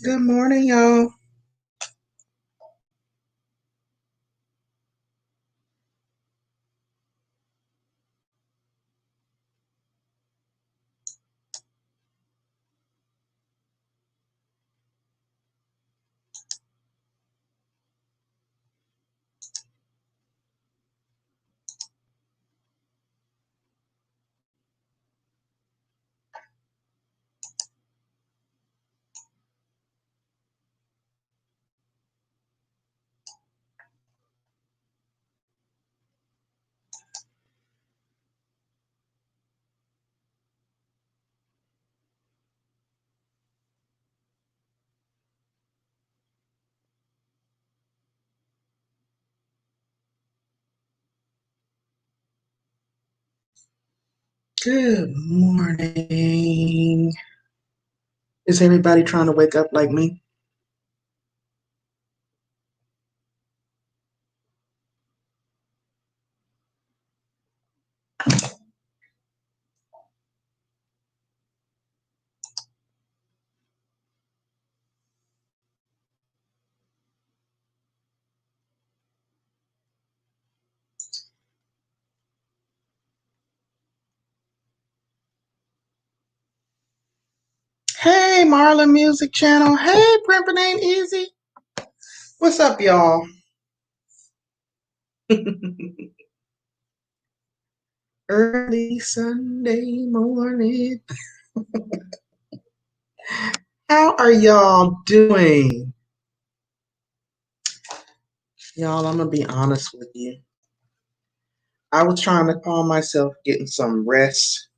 Good morning, y'all. Good morning. Is everybody trying to wake up like me? Hey, Marlon Music Channel. Hey, Primping Ain't Easy. What's up, y'all? Early Sunday morning. How are y'all doing? Y'all, I'm going to be honest with you. I was trying to call myself getting some rest,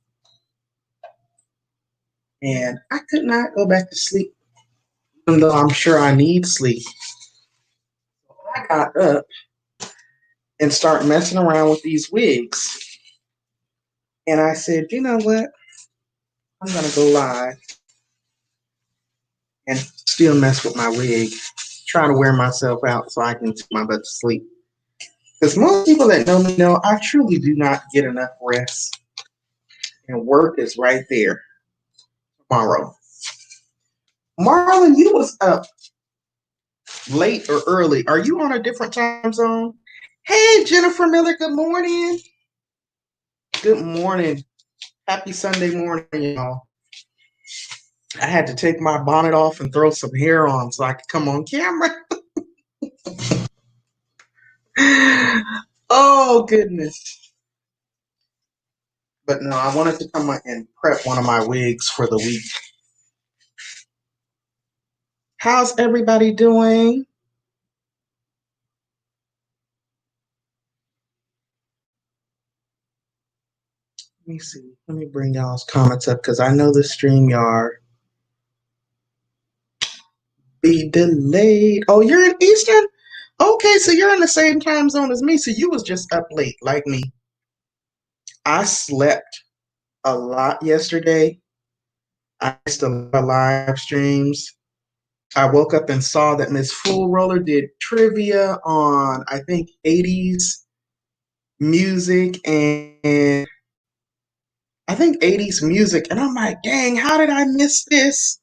and I could not go back to sleep, even though I'm sure I need sleep. I got up and start messing around with these wigs. And I said, you know what? I'm going to go live and still mess with my wig, try to wear myself out so I can take my butt to sleep. Because most people that know me know I truly do not get enough rest. And work is right there tomorrow. Marlon, you was up late or early. Are you on a different time zone? Hey, Jennifer Miller, good morning. Good morning. Happy Sunday morning, y'all. I had to take my bonnet off and throw some hair on so I could come on camera. Oh, goodness. But no, I wanted to come and prep one of my wigs for the week. How's everybody doing? Let me see. Let me bring y'all's comments up because I know the StreamYard be delayed. Oh, you're in Eastern? Okay, so you're in the same time zone as me. So you was just up late like me. I slept a lot yesterday. I missed a lot of live streams. I woke up and saw that Miss Fool Roller did trivia on, I think, 80s music and I think 80s music. And I'm like, dang, how did I miss this?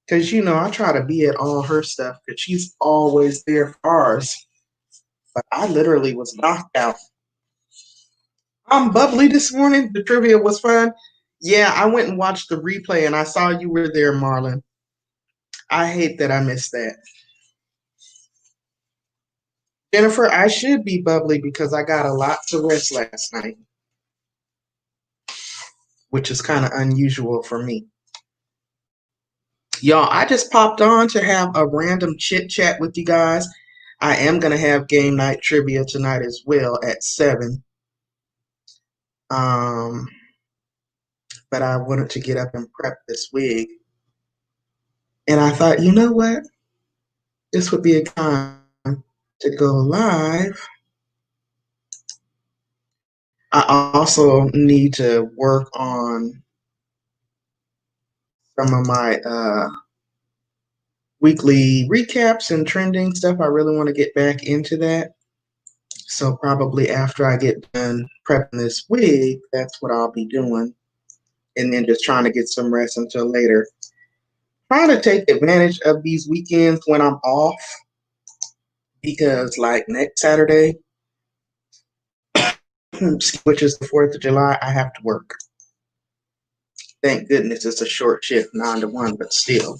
Because, I try to be at all her stuff because she's always there for ours. But I literally was knocked out. I'm bubbly this morning. The trivia was fun. Yeah, I went and watched the replay and I saw you were there, Marlon. I hate that I missed that. Jennifer, I should be bubbly because I got a lot to rest last night, which is kind of unusual for me. Y'all, I just popped on to have a random chit chat with you guys. I am going to have game night trivia tonight as well at 7. Um, but I wanted to get up and prep this wig. And I thought, you know what? This would be a time to go live. I also need to work on some of my weekly recaps and trending stuff. I really want to get back into that. So probably after I get done prepping this wig, that's what I'll be doing. And then just trying to get some rest until later. Trying to take advantage of these weekends when I'm off because, like, next Saturday, which is the 4th of July, I have to work. Thank goodness it's a short shift, 9 to 1, but still.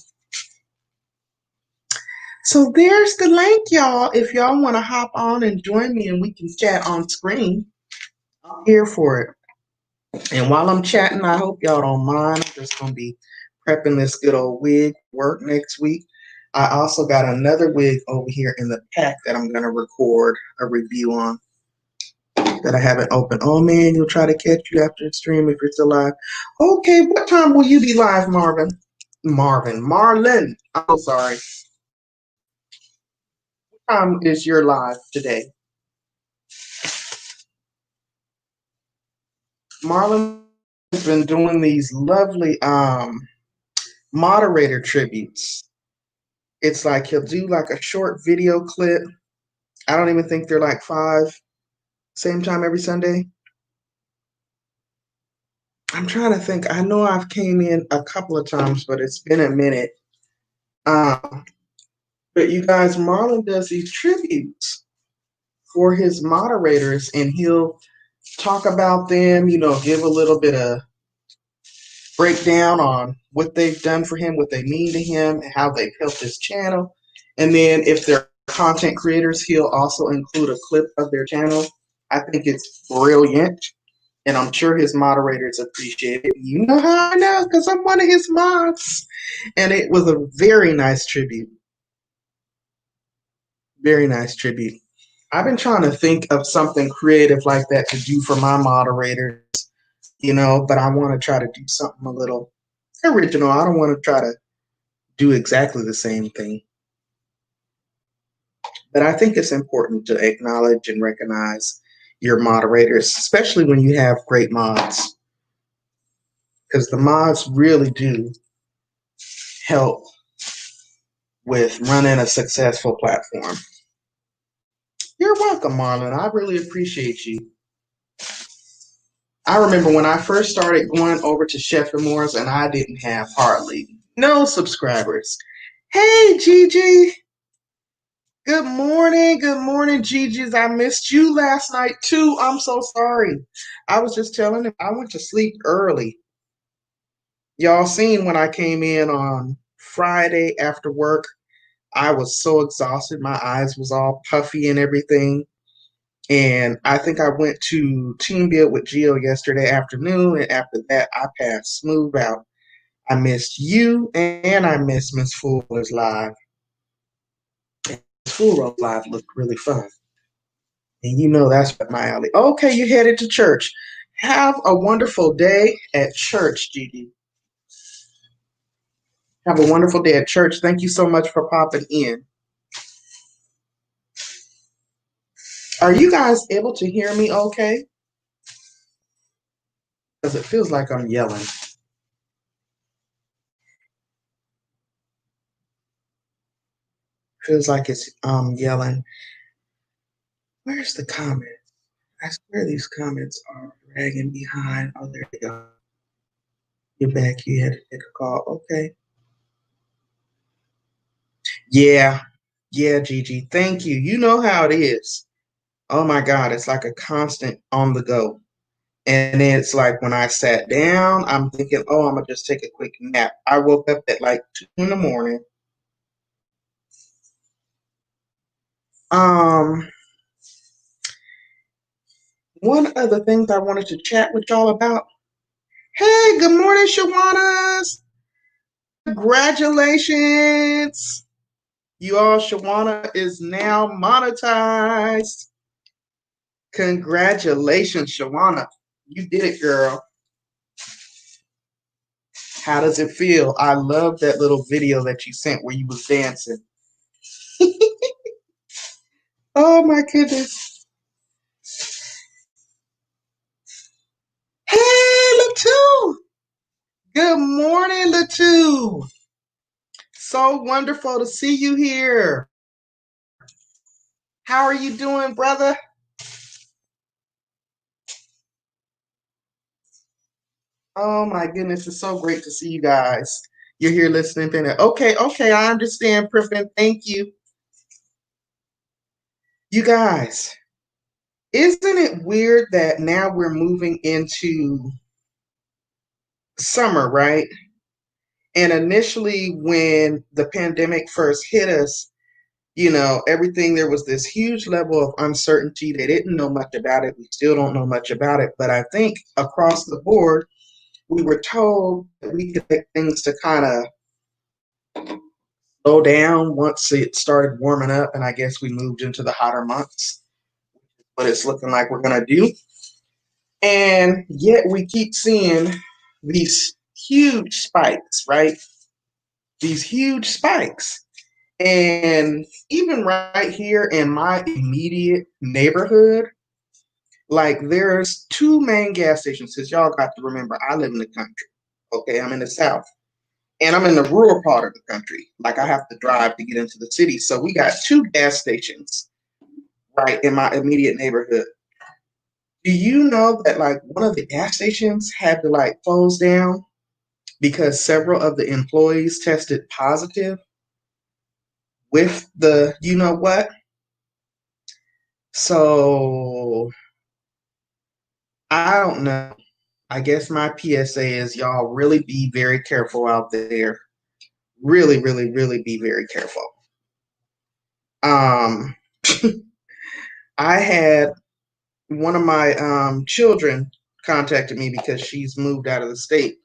So there's the link, y'all. If y'all want to hop on and join me and we can chat on screen, I'm here for it. And while I'm chatting, I hope y'all don't mind. I'm just going to be prepping this good old wig work next week. I also got another wig over here in the pack that I'm going to record a review on that I haven't opened. Oh man, you'll try to catch you after the stream if you're still live. Okay, what time will you be live, Marvin? Marlon. I'm so sorry. What time is your live today? Marlon has been doing these lovely moderator tributes. It's like he'll do like a short video clip. I don't even think they're like 5, same time every Sunday. I'm trying to think. I know I've came in a couple of times, but it's been a minute. Um, but you guys, Marlon does these tributes for his moderators, and he'll talk about them, give a little bit of breakdown on what they've done for him, what they mean to him, and how they've helped his channel. And then if they're content creators, he'll also include a clip of their channel. I think it's brilliant, and I'm sure his moderators appreciate it. You know how I know, because I'm one of his mods. And it was a very nice tribute. Very nice tribute. I've been trying to think of something creative like that to do for my moderators, but I want to try to do something a little original. I don't want to try to do exactly the same thing. But I think it's important to acknowledge and recognize your moderators, especially when you have great mods, because the mods really do help with running a successful platform. You're welcome, Marlon. I really appreciate you. I remember when I first started going over to Chef Moore's and I didn't have hardly no subscribers. Hey, Gigi. Good morning, Gigi's. I missed you last night too. I'm so sorry. I was just telling him I went to sleep early. Y'all seen when I came in on Friday after work, I was so exhausted. My eyes was all puffy and everything. And I think I went to team build with Gio yesterday afternoon, and after that, I passed smooth out. I missed you, and I missed Miss Fuller's live. Miss Fuller's live looked really fun, and that's what my alley. Okay, you headed to church. Have a wonderful day at church, Gigi. Have a wonderful day at church. Thank you so much for popping in. Are you guys able to hear me okay? Because it feels like I'm yelling. Feels like it's yelling. Where's the comment? I swear these comments are dragging behind. Oh, there you go. You're back. You had to take a call. Okay. Yeah. Yeah, Gigi. Thank you. You know how it is. Oh my God. It's like a constant on the go. And then it's like when I sat down, I'm thinking, oh, I'm going to just take a quick nap. I woke up at like 2 in the morning. One of the things I wanted to chat with y'all about. Hey, good morning, Shawanas. Congratulations. You all, Shawana is now monetized. Congratulations, Shawana. You did it, girl. How does it feel? I love that little video that you sent where you was dancing. Oh my goodness. Hey, Latu. Good morning, Latu. So wonderful to see you here. How are you doing, brother? Oh my goodness, it's so great to see you guys. You're here listening to okay, okay, I understand, Griffin. Thank you. You guys, isn't it weird that now we're moving into summer, right? And initially, when the pandemic first hit us, everything, there was this huge level of uncertainty. They didn't know much about it. We still don't know much about it. But I think across the board, we were told that we could get things to kind of slow down once it started warming up. And I guess we moved into the hotter months, but it's looking like we're going to do. And yet we keep seeing these huge spikes, right? These huge spikes. And even right here in my immediate neighborhood, like there's two main gas stations. Because y'all got to remember, I live in the country. Okay, I'm in the South. And I'm in the rural part of the country. Like I have to drive to get into the city. So we got two gas stations right in my immediate neighborhood. Do you know that like one of the gas stations had to like close down because several of the employees tested positive with the you know what? So I don't know. I guess my PSA is y'all really be very careful out there. Really, really, really be very careful. Um, I had one of my children contacted me because she's moved out of the state.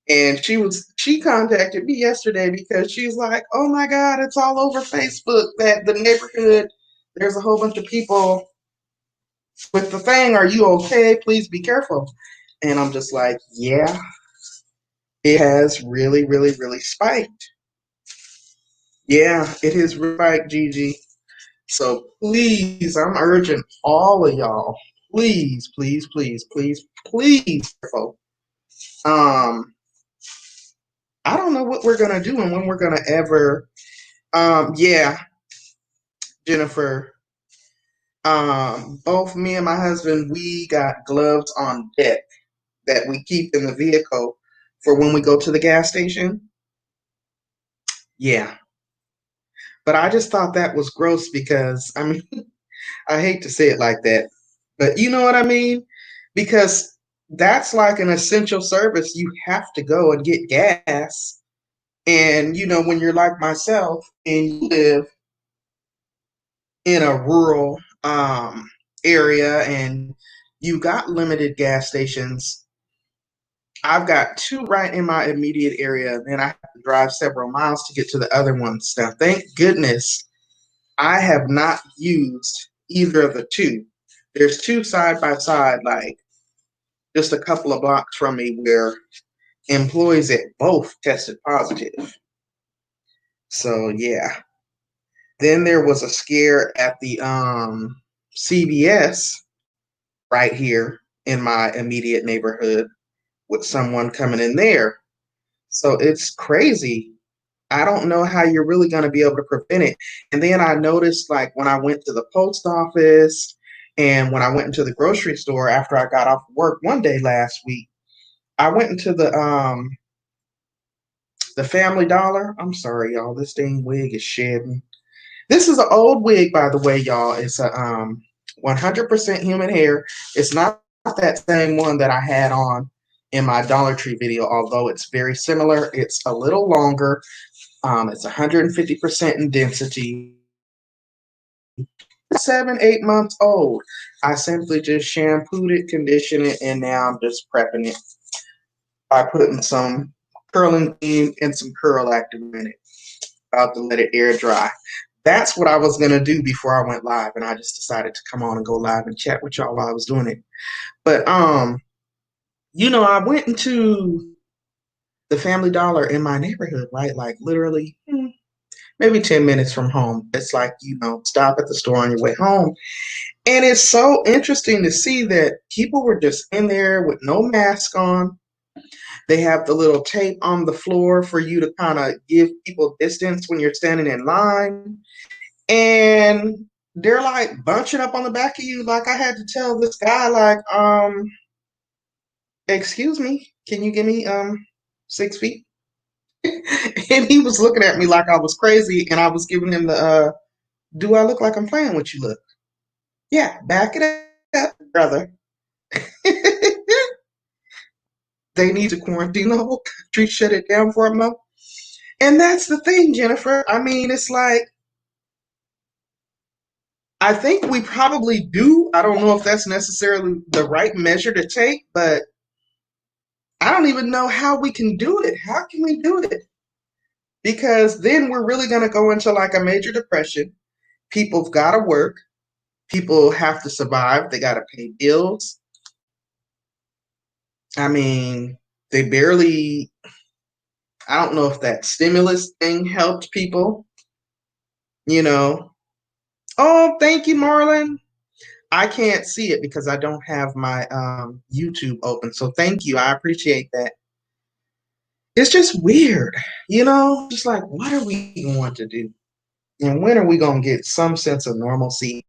And she contacted me yesterday because she's like, oh my God, it's all over Facebook that the neighborhood, there's a whole bunch of people with the thing. Are you okay? Please be careful. And I'm just like, yeah, it has really, really, really spiked. Yeah, it has really spiked, Gigi. So please, I'm urging all of y'all, please, please, please, please, please, careful. Um, I don't know what we're gonna do and when we're gonna ever. Yeah, Jennifer. Both me and my husband, we got gloves on deck that we keep in the vehicle for when we go to the gas station. Yeah, but I just thought that was gross because I mean, I hate to say it like that, but you know what I mean? Because that's like an essential service. You have to go and get gas. And when you're like myself and you live in a rural area and you got limited gas stations, I've got two right in my immediate area, and I have to drive several miles to get to the other ones. Now, thank goodness I have not used either of the two. There's two side by side, like just a couple of blocks from me, where employees at both tested positive. So yeah. Then there was a scare at the CVS right here in my immediate neighborhood with someone coming in there. So it's crazy. I don't know how you're really going to be able to prevent it. And then I noticed, like, when I went to the post office and when I went into the grocery store after I got off work one day last week, I went into the Family Dollar. I'm sorry, y'all. This dang wig is shedding. This is an old wig, by the way, y'all. It's a 100% human hair. It's not that same one that I had on in my Dollar Tree video, although it's very similar. It's a little longer. It's 150% in density. 7, 8 months old. I simply just shampooed it, conditioned it, and now I'm just prepping it by putting some curling cream and some curl active in it. About to let it air dry. That's what I was gonna do before I went live, and I just decided to come on and go live and chat with y'all while I was doing it. But I went into the Family Dollar in my neighborhood, right? Like literally maybe 10 minutes from home. It's like, stop at the store on your way home. And it's so interesting to see that people were just in there with no mask on. They have the little tape on the floor for you to kind of give people distance when you're standing in line. And they're like bunching up on the back of you. Like I had to tell this guy, like, excuse me, can you give me 6 feet? And he was looking at me like I was crazy, and I was giving him the do I look like I'm playing with you look? Yeah, back it up, brother. They need to quarantine the whole country, shut it down for a month. And that's the thing, Jennifer. I mean, it's like, I think we probably do. I don't know if that's necessarily the right measure to take, but I don't even know how we can do it. How can we do it? Because then we're really going to go into like a major depression. People've got to work. People have to survive. They got to pay bills. I mean, they barely, I don't know if that stimulus thing helped people, you know. Oh, thank you, Marlon. I can't see it because I don't have my YouTube open. So thank you. I appreciate that. It's just weird, just like, what are we going to do? And when are we going to get some sense of normalcy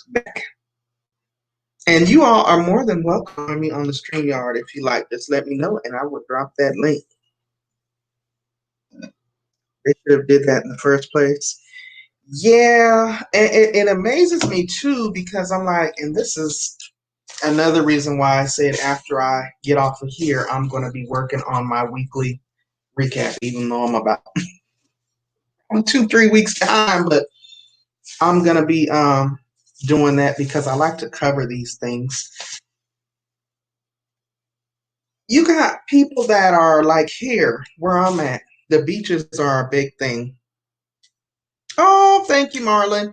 back? And you all are more than welcome to me on the StreamYard if you like. Just let me know and I will drop that link. They should have did that in the first place. Yeah, and it amazes me too because I'm like, and this is another reason why I said after I get off of here, I'm going to be working on my weekly recap, even though I'm about 2-3 weeks behind, but I'm going to be doing that because I like to cover these things. You got people that are like here where I'm at. The beaches are a big thing. Oh, thank you, Marlon.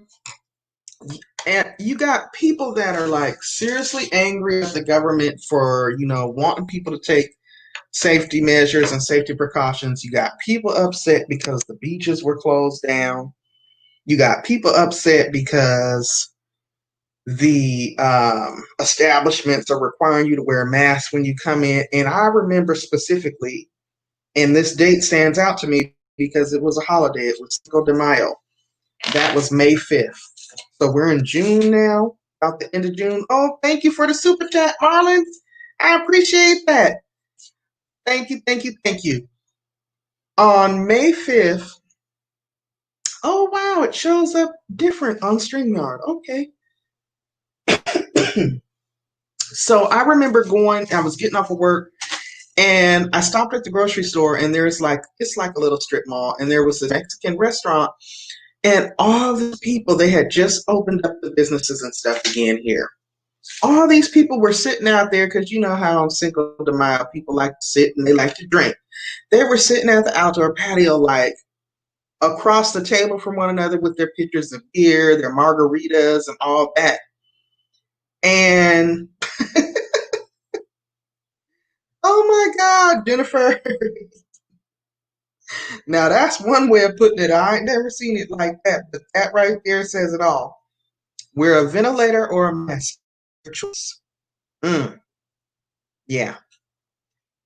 And you got people that are like seriously angry at the government for, wanting people to take safety measures and safety precautions. You got people upset because the beaches were closed down. You got people upset because the establishments are requiring you to wear a mask when you come in. And I remember specifically, and this date stands out to me because it was a holiday. It was Cinco de Mayo. That was May 5th. So we're in June now, about the end of June. Oh, thank you for the super chat, Marlon. I appreciate that. Thank you, thank you, thank you. On May 5th, oh wow, it shows up different on StreamYard. Okay. So I remember I was getting off of work and I stopped at the grocery store and it's like a little strip mall and there was a Mexican restaurant and all the people, they had just opened up the businesses and stuff again here. All these people were sitting out there because you know how on Cinco de Mayo people like to sit and they like to drink. They were sitting at the outdoor patio like across the table from one another with their pitchers of beer, their margaritas, and all that. And oh my God, Jennifer. Now that's one way of putting it. I ain't never seen it like that, but that right there says it all. We're a ventilator or a mask choice. Mm, yeah,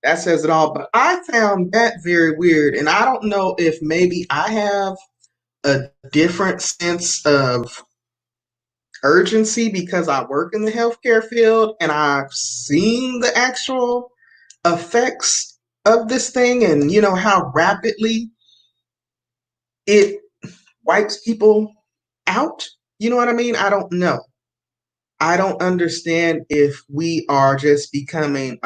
that says it all. But I found that very weird, and I don't know if maybe I have a different sense of urgency because I work in the healthcare field and I've seen the actual effects of this thing and you know how rapidly it wipes people out. You know what I mean? I don't know. I don't understand if we are just becoming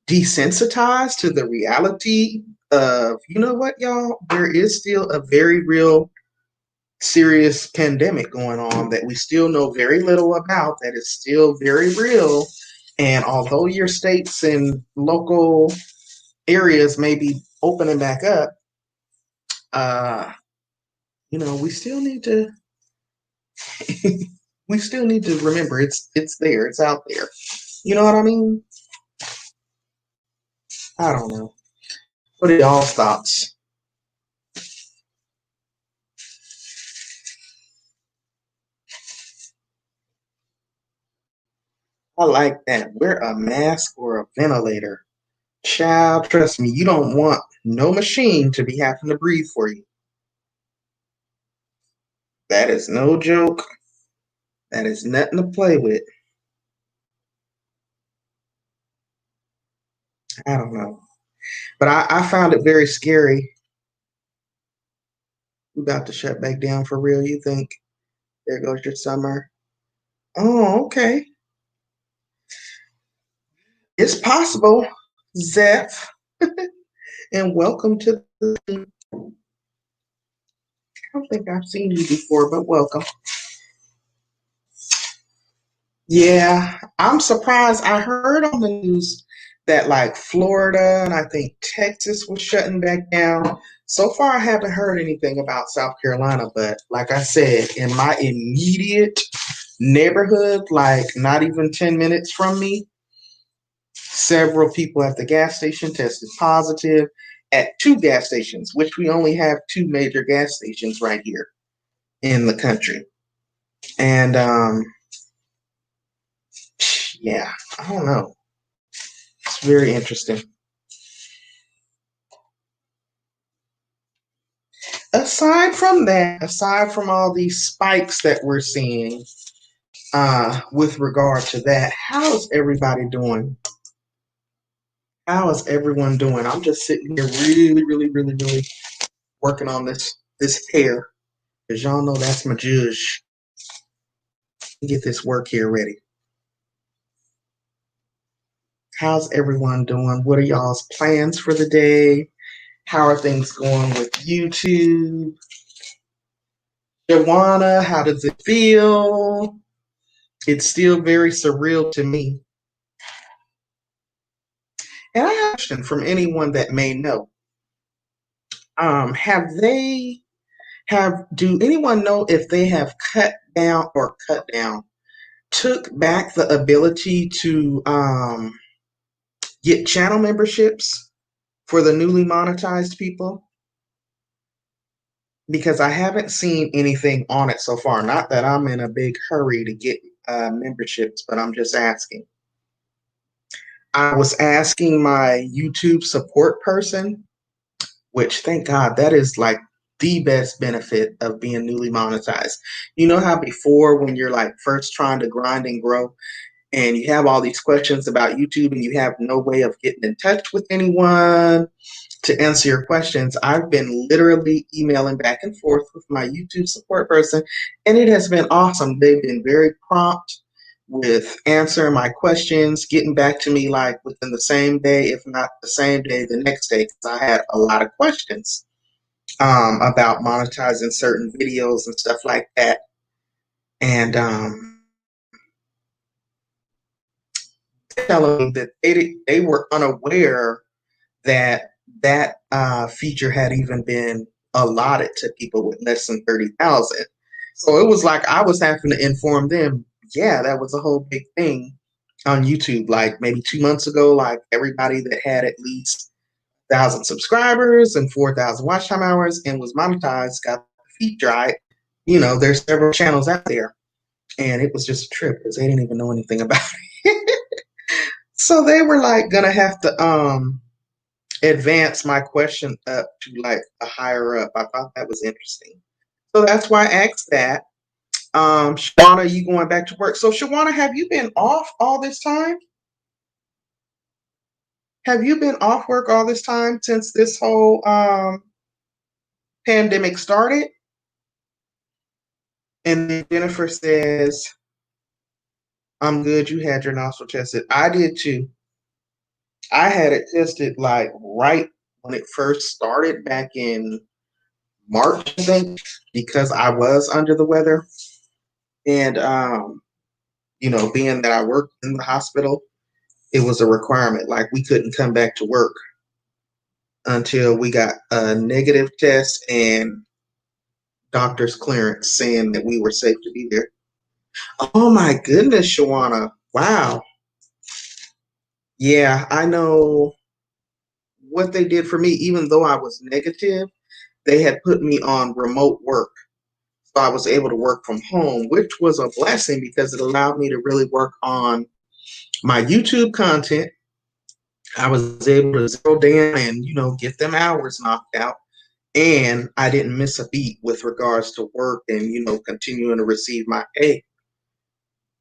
desensitized to the reality of, you know what, y'all? There is still a very real serious pandemic going on that we still know very little about, that is still very real. And although your states and local areas may be opening back up, uh, we still need to we still need to remember it's there, it's out there. You know what I mean? I don't know. What are y'all's thoughts? I like that. Wear a mask or a ventilator. Child, trust me, you don't want no machine to be having to breathe for you. That is no joke. That is nothing to play with. I don't know. But I found it very scary. We about to shut back down for real, you think? There goes your summer. Oh, okay. It's possible, Zeph. And welcome to the. I don't think I've seen you before, but welcome. Yeah, I'm surprised. I heard on the news that like Florida and I think Texas was shutting back down. So far, I haven't heard anything about South Carolina, but like I said, in my immediate neighborhood, like not even 10 minutes from me, several people at the gas station tested positive at two gas stations, which we only have two major gas stations right here in the country. And yeah, I don't know. It's very interesting. Aside from that, aside from all these spikes that we're seeing, with regard to that, how is everybody doing? How is everyone doing? I'm just sitting here really working on this hair. Because y'all know that's my judge. Get this work here ready. How's everyone doing? What are y'all's plans for the day? How are things going with YouTube? Joanna, how does it feel? It's still very surreal to me. And I have a question from anyone that may know. Have they have do anyone know if they have cut down, took back the ability to get channel memberships for the newly monetized people? Because I haven't seen anything on it so far. Not that I'm in a big hurry to get memberships, but I'm just asking. I was asking my YouTube support person, which thank God that is like the best benefit of being newly monetized. You know how before when you're like first trying to grind and grow and you have all these questions about YouTube and you have no way of getting in touch with anyone to answer your questions, I've been literally emailing back and forth with my YouTube support person, and it has been awesome. They've been very prompt with answering my questions, getting back to me like within the same day, if not the same day, the next day, because I had a lot of questions about monetizing certain videos and stuff like that. And telling me that they were unaware that feature had even been allotted to people with less than 30,000. So it was like I was having to inform them, yeah, that was a whole big thing on YouTube. Like maybe 2 months ago, like everybody that had at least 1,000 subscribers and 4,000 watch time hours and was monetized got the feature. There's several channels out there, and it was just a trip because they didn't even know anything about it. So they were like gonna have to advance my question up to like a higher up. I thought that was interesting. So that's why I asked that. Shawana, you going back to work? So Shawana, have you been off all this time? Have you been off work all this time since this whole pandemic started? And then Jennifer says, I'm good. You had your nostril tested. I did too. I had it tested like right when it first started back in March, I think, because I was under the weather. And being that I worked in the hospital, it was a requirement. Like we couldn't come back to work until we got a negative test and doctor's clearance saying that we were safe to be there. Oh my goodness, Shawana. Wow. Yeah, I know what they did for me, even though I was negative, they had put me on remote work. So I was able to work from home, which was a blessing because it allowed me to really work on my YouTube content. I was able to zero down and, get them hours knocked out. And I didn't miss a beat with regards to work and, continuing to receive my pay.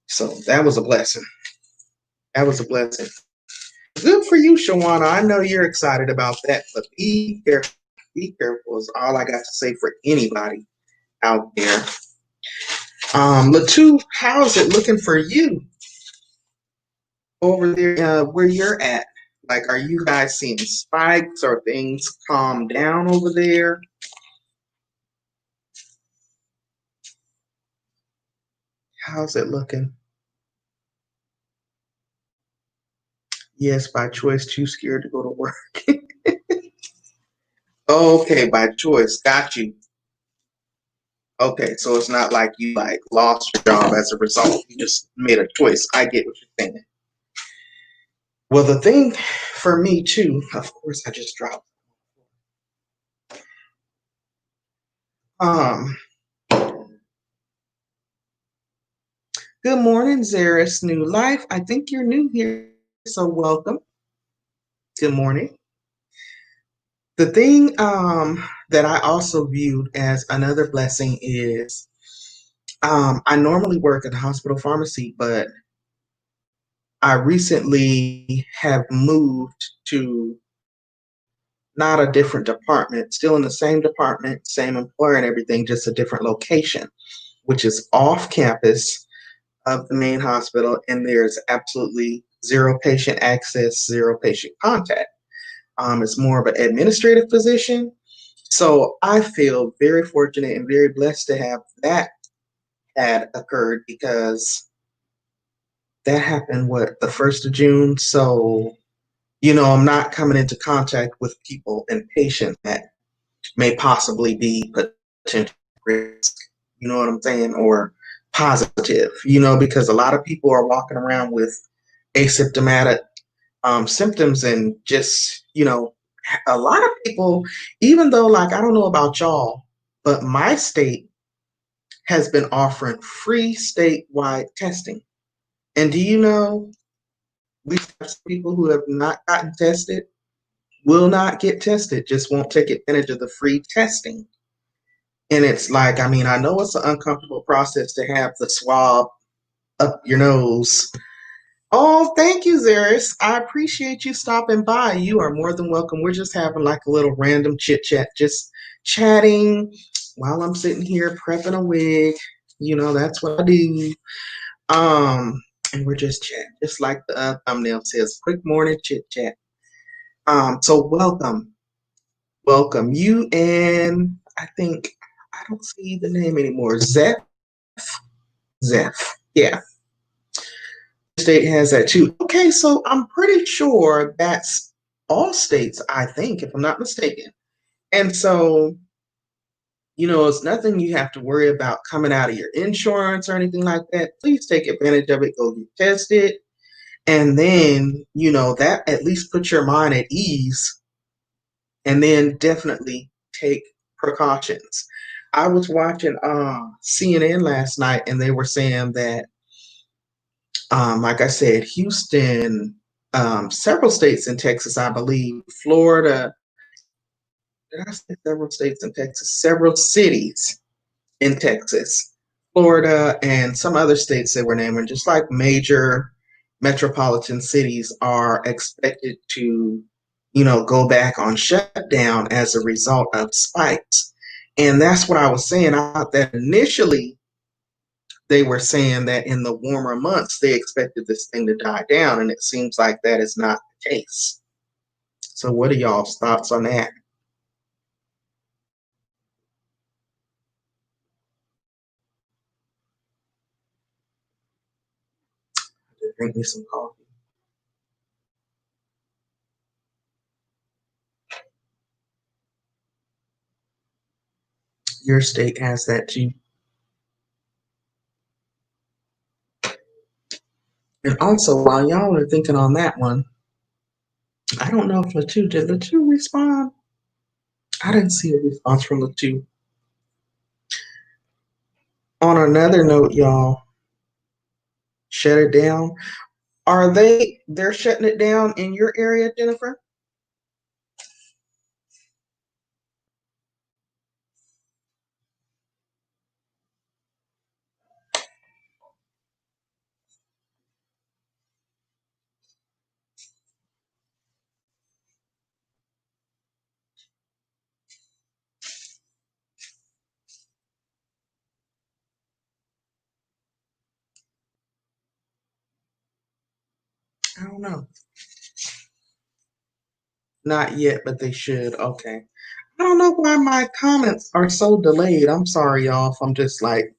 So that was a blessing. That was a blessing. Good for you, Shawana. I know you're excited about that, but be careful. Be careful is all I got to say for anybody out there. Latu, how's it looking for you over there where you're at? Like, are you guys seeing spikes or things calm down over there? How's it looking? Yes, by choice, too scared to go to work. Okay, by choice. Got you. Okay, so it's not like you like lost your job as a result. You just made a choice. I get what you're saying. Well, the thing for me too, of course, I just dropped. Um, Good morning, Zaris New Life. I think you're new here, so welcome. Good morning. The thing that I also viewed as another blessing is I normally work at the hospital pharmacy, but I recently have moved to not a different department, still in the same department, same employer and everything, just a different location, which is off campus of the main hospital, and there's absolutely zero patient access, zero patient contact. It's more of an administrative position. So I feel very fortunate and very blessed to have that had occurred because that happened, what, the 1st of June? So, I'm not coming into contact with people and patients that may possibly be potential risk, you know what I'm saying, or positive, because a lot of people are walking around with asymptomatic symptoms and just, a lot of people, even though, like, I don't know about y'all, but my state has been offering free statewide testing. And do you know, we have people who have not gotten tested, will not get tested, just won't take advantage of the free testing. And it's like, I mean, I know it's an uncomfortable process to have the swab up your nose. Oh, thank you, Zaris. I appreciate you stopping by. You are more than welcome. We're just having like a little random chit chat, just chatting while I'm sitting here prepping a wig. That's what I do. And we're just chatting, just like the thumbnail says, quick morning chit chat. So welcome, welcome you, and I think I don't see the name anymore. Zeph, Zeph. Yeah, state has that too. Okay, so I'm pretty sure that's all states, I think, if I'm not mistaken. And so, it's nothing you have to worry about coming out of your insurance or anything like that. Please take advantage of it, go get tested. And then, that at least puts your mind at ease. And then definitely take precautions. I was watching CNN last night and they were saying that like I said, Houston, several states in Texas, I believe, Florida. Did I say several states in Texas? Several cities in Texas, Florida, and some other states they were naming, just like major metropolitan cities are expected to, go back on shutdown as a result of spikes. And that's what I was saying. I thought that initially they were saying that in the warmer months they expected this thing to die down, and it seems like that is not the case. So, what are y'all's thoughts on that? Drink me some coffee. Your state has that too. And also, while y'all are thinking on that one, I don't know if Latu did Latu respond. I didn't see a response from Latu. On another note, y'all, shut it down. Are they're shutting it down in your area, Jennifer? don't know. Not yet, but they should. Okay. I don't know why my comments are so delayed. I'm sorry, y'all, if I'm just like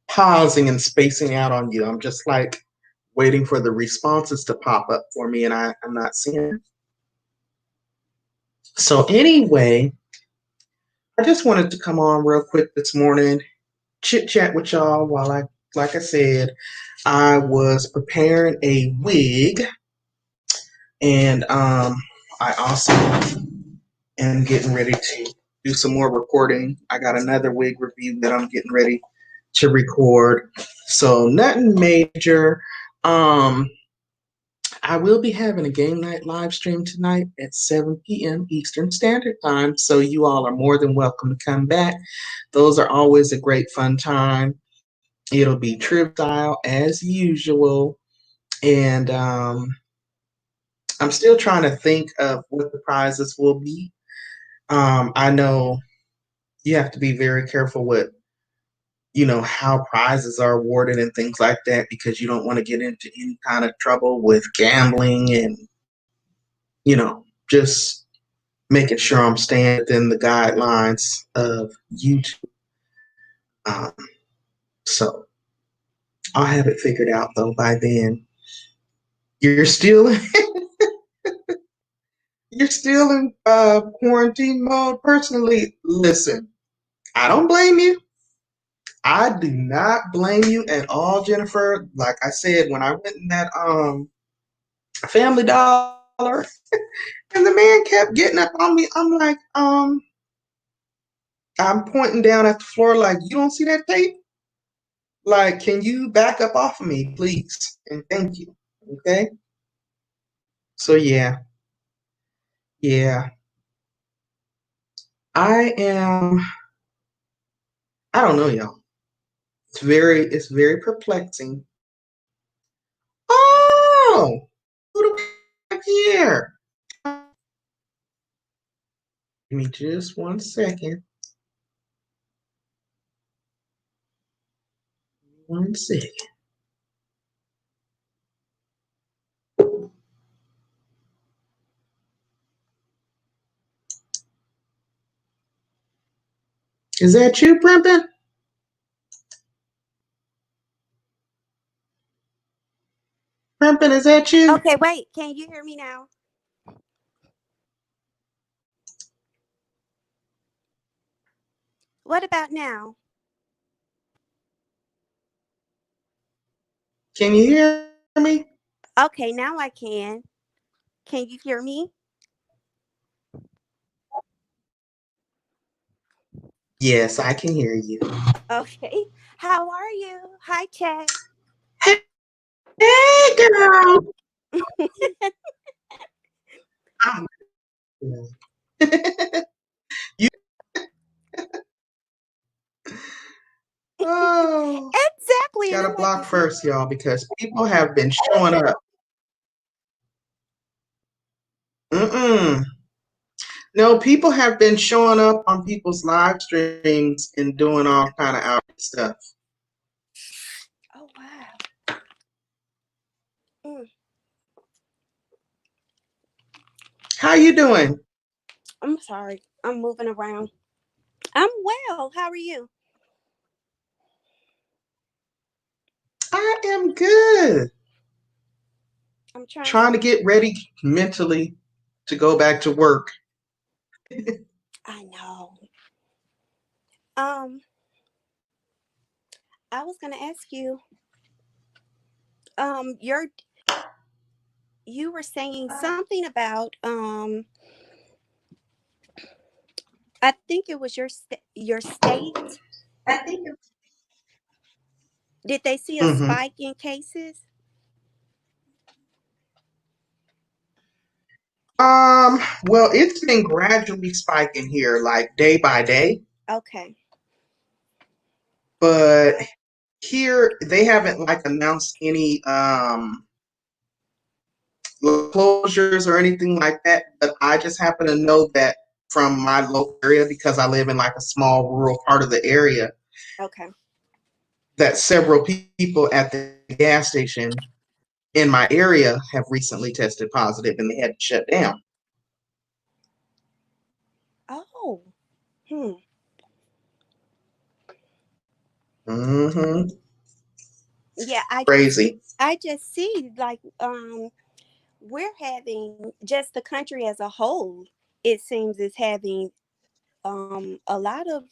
pausing and spacing out on you. I'm just like waiting for the responses to pop up for me, and I'm not seeing it. So anyway, I just wanted to come on real quick this morning, chit chat with y'all while like I said, I was preparing a wig, and I also am getting ready to do some more recording. I got another wig review that I'm getting ready to record. So nothing major. Um, I will be having a game night live stream tonight at 7 p.m. Eastern Standard Time. So you all are more than welcome to come back. Those are always a great fun time. It'll be trip style as usual. And I'm still trying to think of what the prizes will be. I know you have to be very careful with, how prizes are awarded and things like that because you don't want to get into any kind of trouble with gambling and, just making sure I'm staying within the guidelines of YouTube. Um, so I'll have it figured out though by then. You're still you're still in quarantine mode. Personally, listen, I don't blame you. I do not blame you at all, Jennifer. Like I said, when I went in that Family Dollar and the man kept getting up on me, I'm like, I'm pointing down at the floor like, you don't see that tape? Like, can you back up off of me, please? And thank you. Okay. So yeah. I am. I don't know, y'all. It's very perplexing. Oh, who do we have here? Give me just 1 second. 1 second. Is that you, Primpin? Primpin, is that you? Okay, wait. Can you hear me now? What about now? Can you hear me? Okay, now I can. Can you hear me? Yes, I can hear you. Okay. How are you? Hi, Chad. Hey, girl. I'm you. Oh, Exactly. And gotta I'm like, block is he? first, y'all, because people have been showing up. Mm-mm. No, people have been showing up on people's live streams and doing all kind of out stuff. Oh, wow. Mm, How you doing? I'm sorry. I'm moving around. I'm well. How are you? I am good. I'm trying to. Trying to get ready mentally to go back to work. I know. Um, I was gonna ask you. Your you were saying something about I think it was your state. I think Did they see a mm-hmm. spike in cases? Well, it's been gradually spiking here, like day by day, Okay. but here they haven't like announced any closures or anything like that. But I just happen to know that from my local area because I live in like a small rural part of the area Okay. that several people at the gas station in my area have recently tested positive and they had to shut down. Oh, hmm. Mm-hmm. Yeah, Crazy. I just see like we're having just the country as a whole. It seems is having a lot of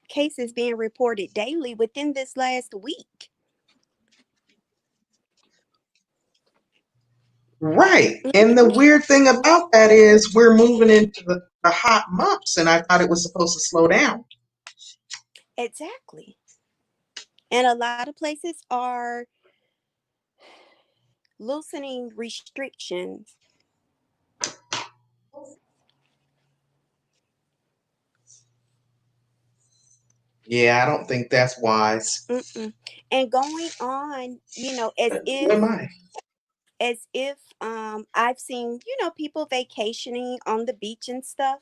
cases being reported daily within this last week. Right. And the Mhm. weird thing about that is we're moving into the hot months, and I thought it was supposed to slow down. Exactly. And a lot of places are loosening restrictions. Yeah, I don't think that's wise. Mm-mm. And going on, Who am I? as if I've seen, people vacationing on the beach and stuff.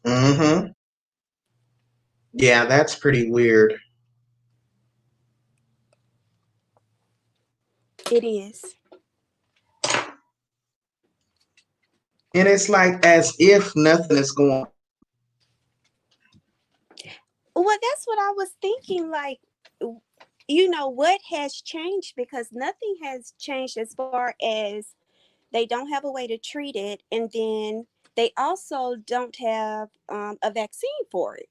Mm-hmm. Yeah, that's pretty weird. It is. And it's like as if nothing is going. Well, that's what I was thinking. Like, what has changed? Because nothing has changed as far as they don't have a way to treat it, and then they also don't have a vaccine for it.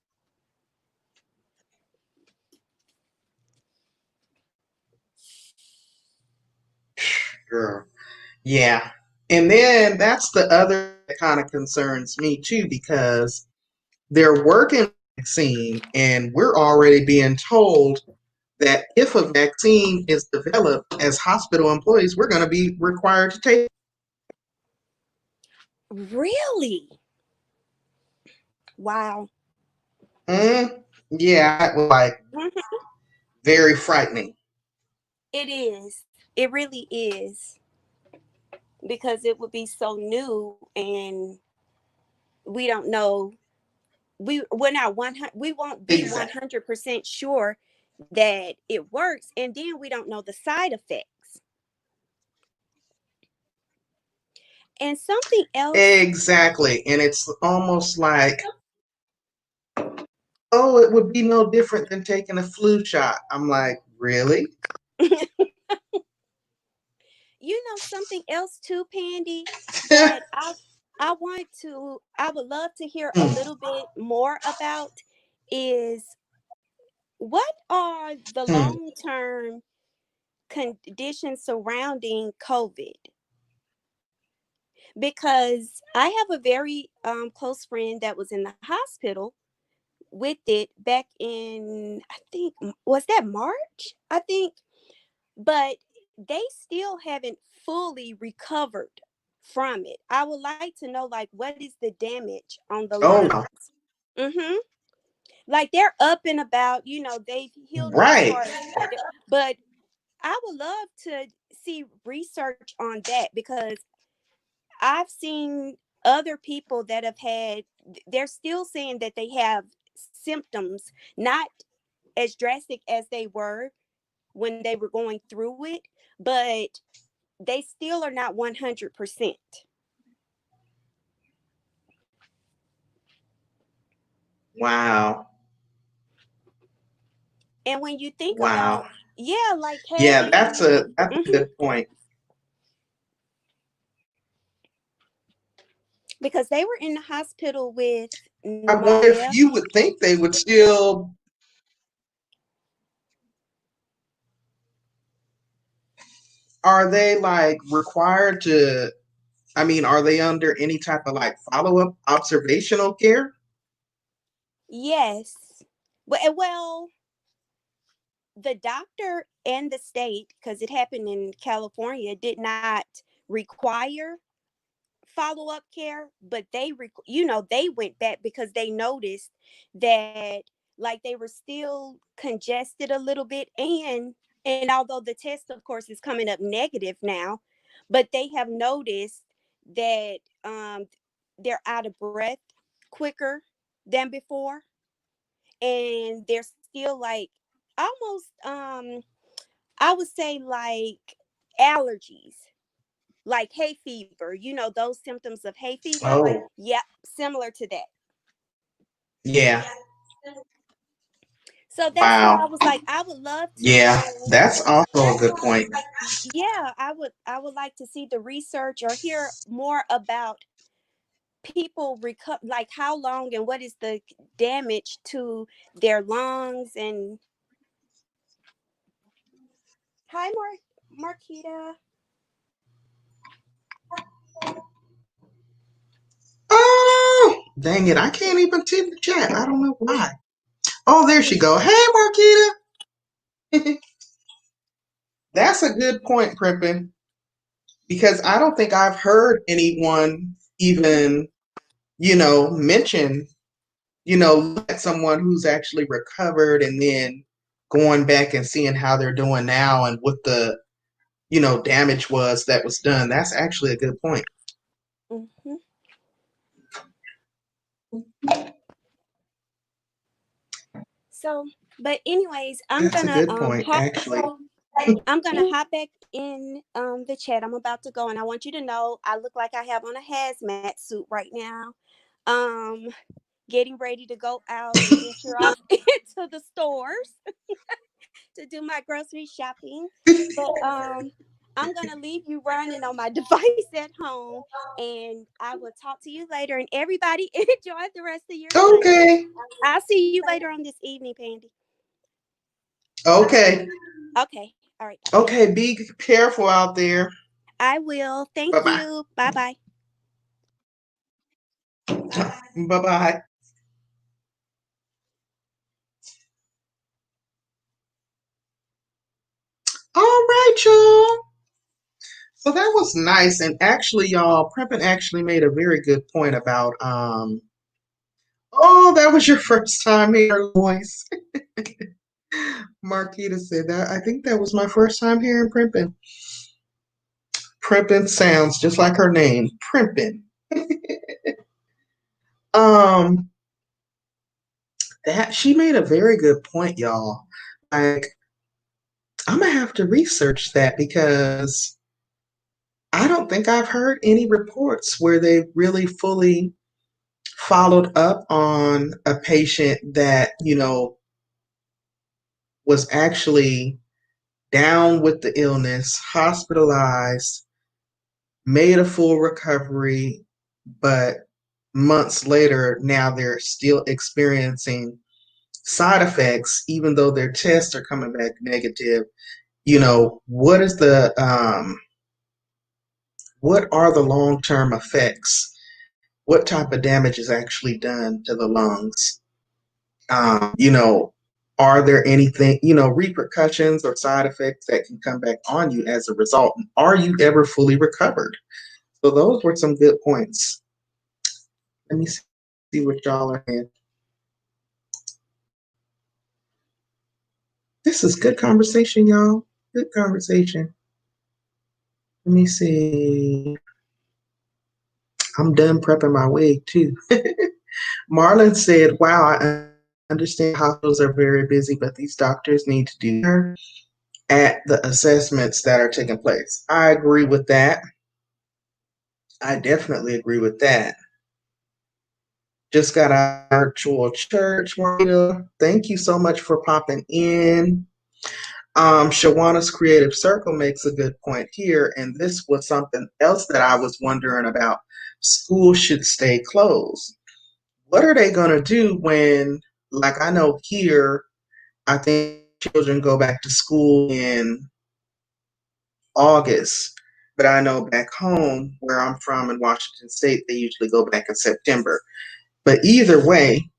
Girl. Yeah. And then that's the other that kind of concerns me too, because they're working on a vaccine and we're already being told that if a vaccine is developed as hospital employees, we're going to be required to take. Really? Wow. Yeah, it was like Mhm. very frightening. It is. It really is because it would be so new, and we don't know. We're not 100. We won't be one Exactly. hundred percent sure that it works, and then we don't know the side effects. And something else. Exactly. And it's almost like, oh, it would be no different than taking a flu shot. I'm like, really? Something else too, Pandy, that I would love to hear a little bit more about is what are the long term conditions surrounding COVID? Because I have a very close friend that was in the hospital with it back in, I think, was that March? I think, but they still haven't fully recovered from it. I would like to know, like, what is the damage on the Oh, no. lungs? Mm-hmm. Like they're up and about, they've healed up as Right. far as, but I would love to see research on that because I've seen other people that have had, they're still saying that they have symptoms, not as drastic as they were when they were going through it, but they still are not 100%. Wow. And when you think Wow. about, yeah, like Yeah, having, that's a mhm, good point. because they were in the hospital with I wonder if pneumonia. you would think they would still, are they like required to, I mean, are they under any type of like follow-up observational care? Yes. Well, the doctor and the state, because it happened in California, did not require follow-up care, but they went back because they noticed that like they were still congested a little bit, and although the test of course is coming up negative now, but they have noticed that they're out of breath quicker than before, and they're still like almost I would say like allergies, like hay fever, those symptoms of hay fever. Oh, Yep, similar to that. yeah. So that's why Wow. I was like, I would love to Yeah, know. that's also a good point. Yeah, I would like to see the research or hear more about people recover, like how long and what is the damage to their lungs. And hi, Marquita. Oh, dang it. I can't even see the chat. I don't know why. Oh, there she go. Hey, Marquita. That's a good point, Primpin, because I don't think I've heard anyone even, mention, look at someone who's actually recovered and then going back and seeing how they're doing now and what the, damage was that was done. That's actually a good point. Hmm. So, but anyways, That's a good point, actually. I'm gonna hop back in the chat. I'm about to go, and I want you to know I look like I have on a hazmat suit right now. Um, Getting ready to go out and venture off into the stores to do my grocery shopping. But I'm gonna leave you running on my device at home, and I will talk to you later. And everybody, enjoy the rest of your Sunday. Okay. I'll see you later on this evening, Pandy. Okay. Okay. All right. Bye bye. Okay. Be careful out there. I will. Thank Bye bye. you. Bye bye. Bye bye. All right, y'all. So that was nice. And actually, y'all, Prempin actually made a very good point about oh, that was your first time hearing her voice. Marquita said that. I think that was my first time hearing Primpin. Primpin sounds just like her name, Primpin. Um, that she made a very good point, y'all. Like, I'm gonna have to research that because I don't think I've heard any reports where they really fully followed up on a patient that, was actually down with the illness, hospitalized, made a full recovery, but months later, now they're still experiencing side effects, even though their tests are coming back negative. What is what are the long-term effects? What type of damage is actually done to the lungs? You know, are there anything, repercussions or side effects that can come back on you as a result? Are you ever fully recovered? So those were some good points. Let me see what y'all are in. This is good conversation, y'all. Good conversation. Let me see. I'm done prepping my wig too. Marlon said, wow, I understand hospitals are very busy, but these doctors need to do better at the assessments that are taking place. I agree with that. I definitely agree with that. Just got a virtual church, Marita. Thank you so much for popping in. Shawana's Creative Circle makes a good point here, and this was something else that I was wondering about. Schools should stay closed. What are they going to do when, like I know here, I think children go back to school in August, but I know back home where I'm from in Washington State, they usually go back in September. But either way,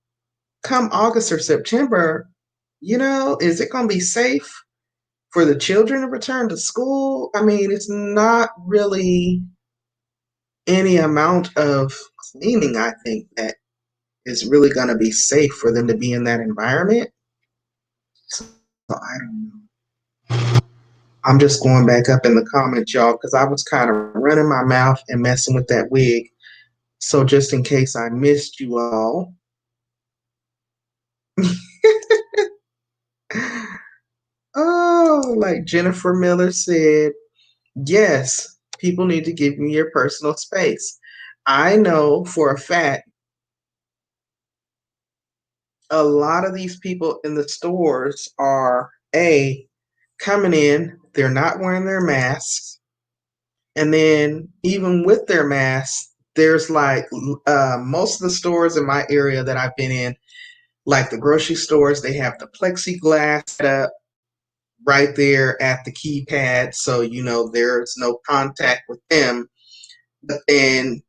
come August or September, is it going to be safe for the children to return to school? I mean, it's not really any amount of cleaning, I think, that is really going to be safe for them to be in that environment. So I don't know. I'm just going back up in the comments, y'all, because I was kind of running my mouth and messing with that wig. So just in case I missed you all. Oh, like Jennifer Miller said, yes, people need to give you your personal space. I know for a fact a lot of these people in the stores are A, coming in, they're not wearing their masks. And then even with their masks, there's like most of the stores in my area that I've been in, like the grocery stores, they have the plexiglass set up right there at the keypad. So, there's no contact with them. But then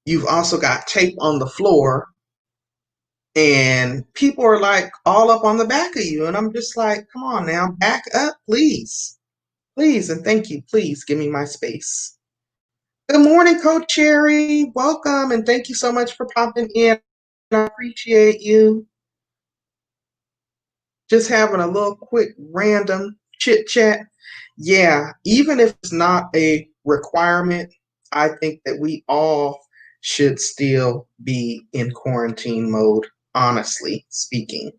you've also got tape on the floor, and people are like all up on the back of you. And I'm just like, come on now, back up, please. Please, and thank you. Please give me my space. Good morning, Coach Cherry. Welcome, and thank you so much for popping in. I appreciate you. Just having a little quick random chit chat. Yeah, even if it's not a requirement, I think that we all should still be in quarantine mode, honestly speaking.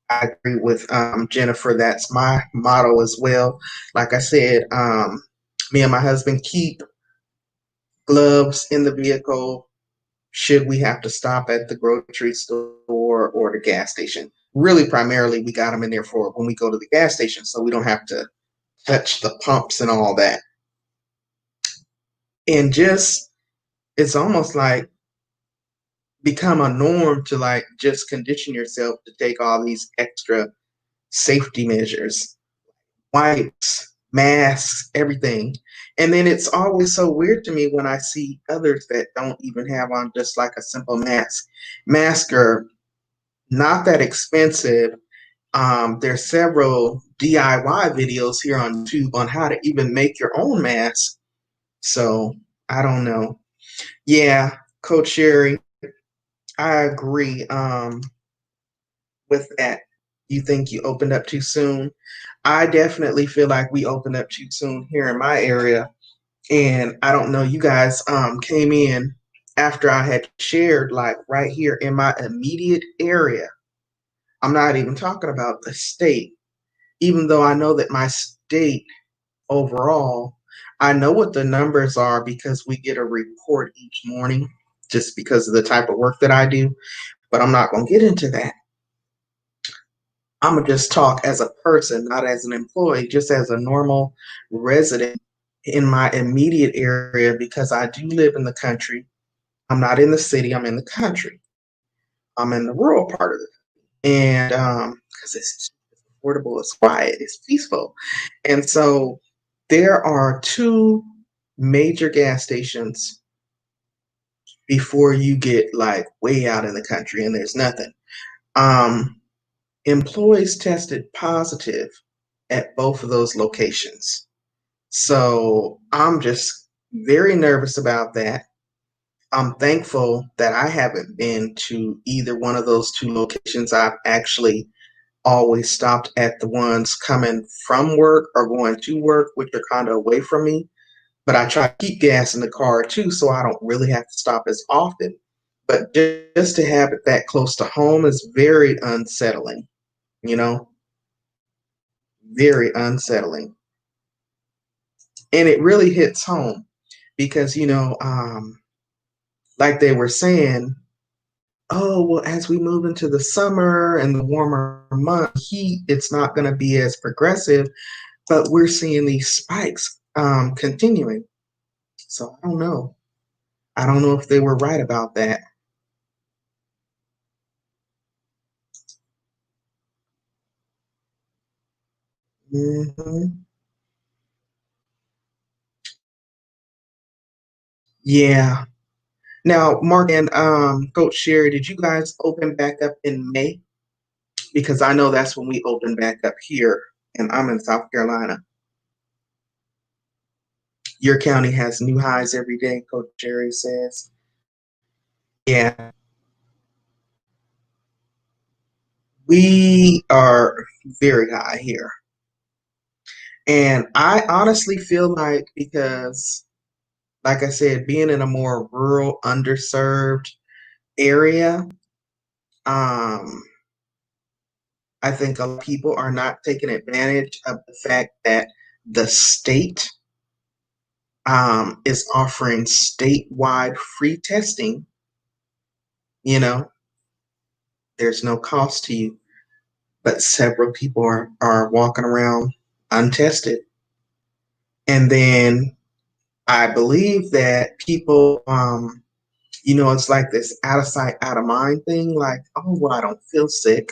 I agree with Jennifer. That's my motto as well. Like I said, me and my husband keep gloves in the vehicle should we have to stop at the grocery store or the gas station. Really, primarily, we got them in there for when we go to the gas station so we don't have to touch the pumps and all that. And just, it's almost like become a norm to like just condition yourself to take all these extra safety measures, wipes, masks, everything. And then it's always so weird to me when I see others that don't even have on just like a simple mask. Masks are not that expensive. There's several DIY videos here on YouTube on how to even make your own mask. So I don't know. Yeah, Coach Sherry, I agree with that. You think you opened up too soon? I definitely feel like we opened up too soon here in my area. And I don't know, you guys came in after I had shared, like right here in my immediate area. I'm not even talking about the state, even though I know that my state overall, I know what the numbers are because we get a report each morning just because of the type of work that I do. But I'm not going to get into that. I'm going to just talk as a person, not as an employee, just as a normal resident in my immediate area because I do live in the country. I'm not in the city, I'm in the country. I'm in the rural part of it. And because it's affordable, it's quiet, it's peaceful. And so there are two major gas stations before you get like way out in the country and there's nothing. Um, Employees tested positive at both of those locations. So I'm just very nervous about that. I'm thankful that I haven't been to either one of those two locations. I've actually always stopped at the ones coming from work or going to work, which are kind of away from me. But I try to keep gas in the car too, so I don't really have to stop as often. But just to have it that close to home is very unsettling, you know, very unsettling. And it really hits home because, like they were saying, oh, well, as we move into the summer and the warmer months, heat, it's not going to be as progressive, but we're seeing these spikes continuing. So I don't know. I don't know if they were right about that. Hmm. Yeah. Now, Mark and Coach Sherry, did you guys open back up in May? Because I know that's when we open back up here, and I'm in South Carolina. Your county has new highs every day, Coach Sherry says. Yeah, we are very high here. And I honestly feel like because, like I said, being in a more rural, underserved area, um, I think a lot of people are not taking advantage of the fact that the state is offering statewide free testing. You know, there's no cost to you, but several people are walking around untested. And then I believe that people, it's like this out of sight, out of mind thing. Like, oh, well, I don't feel sick.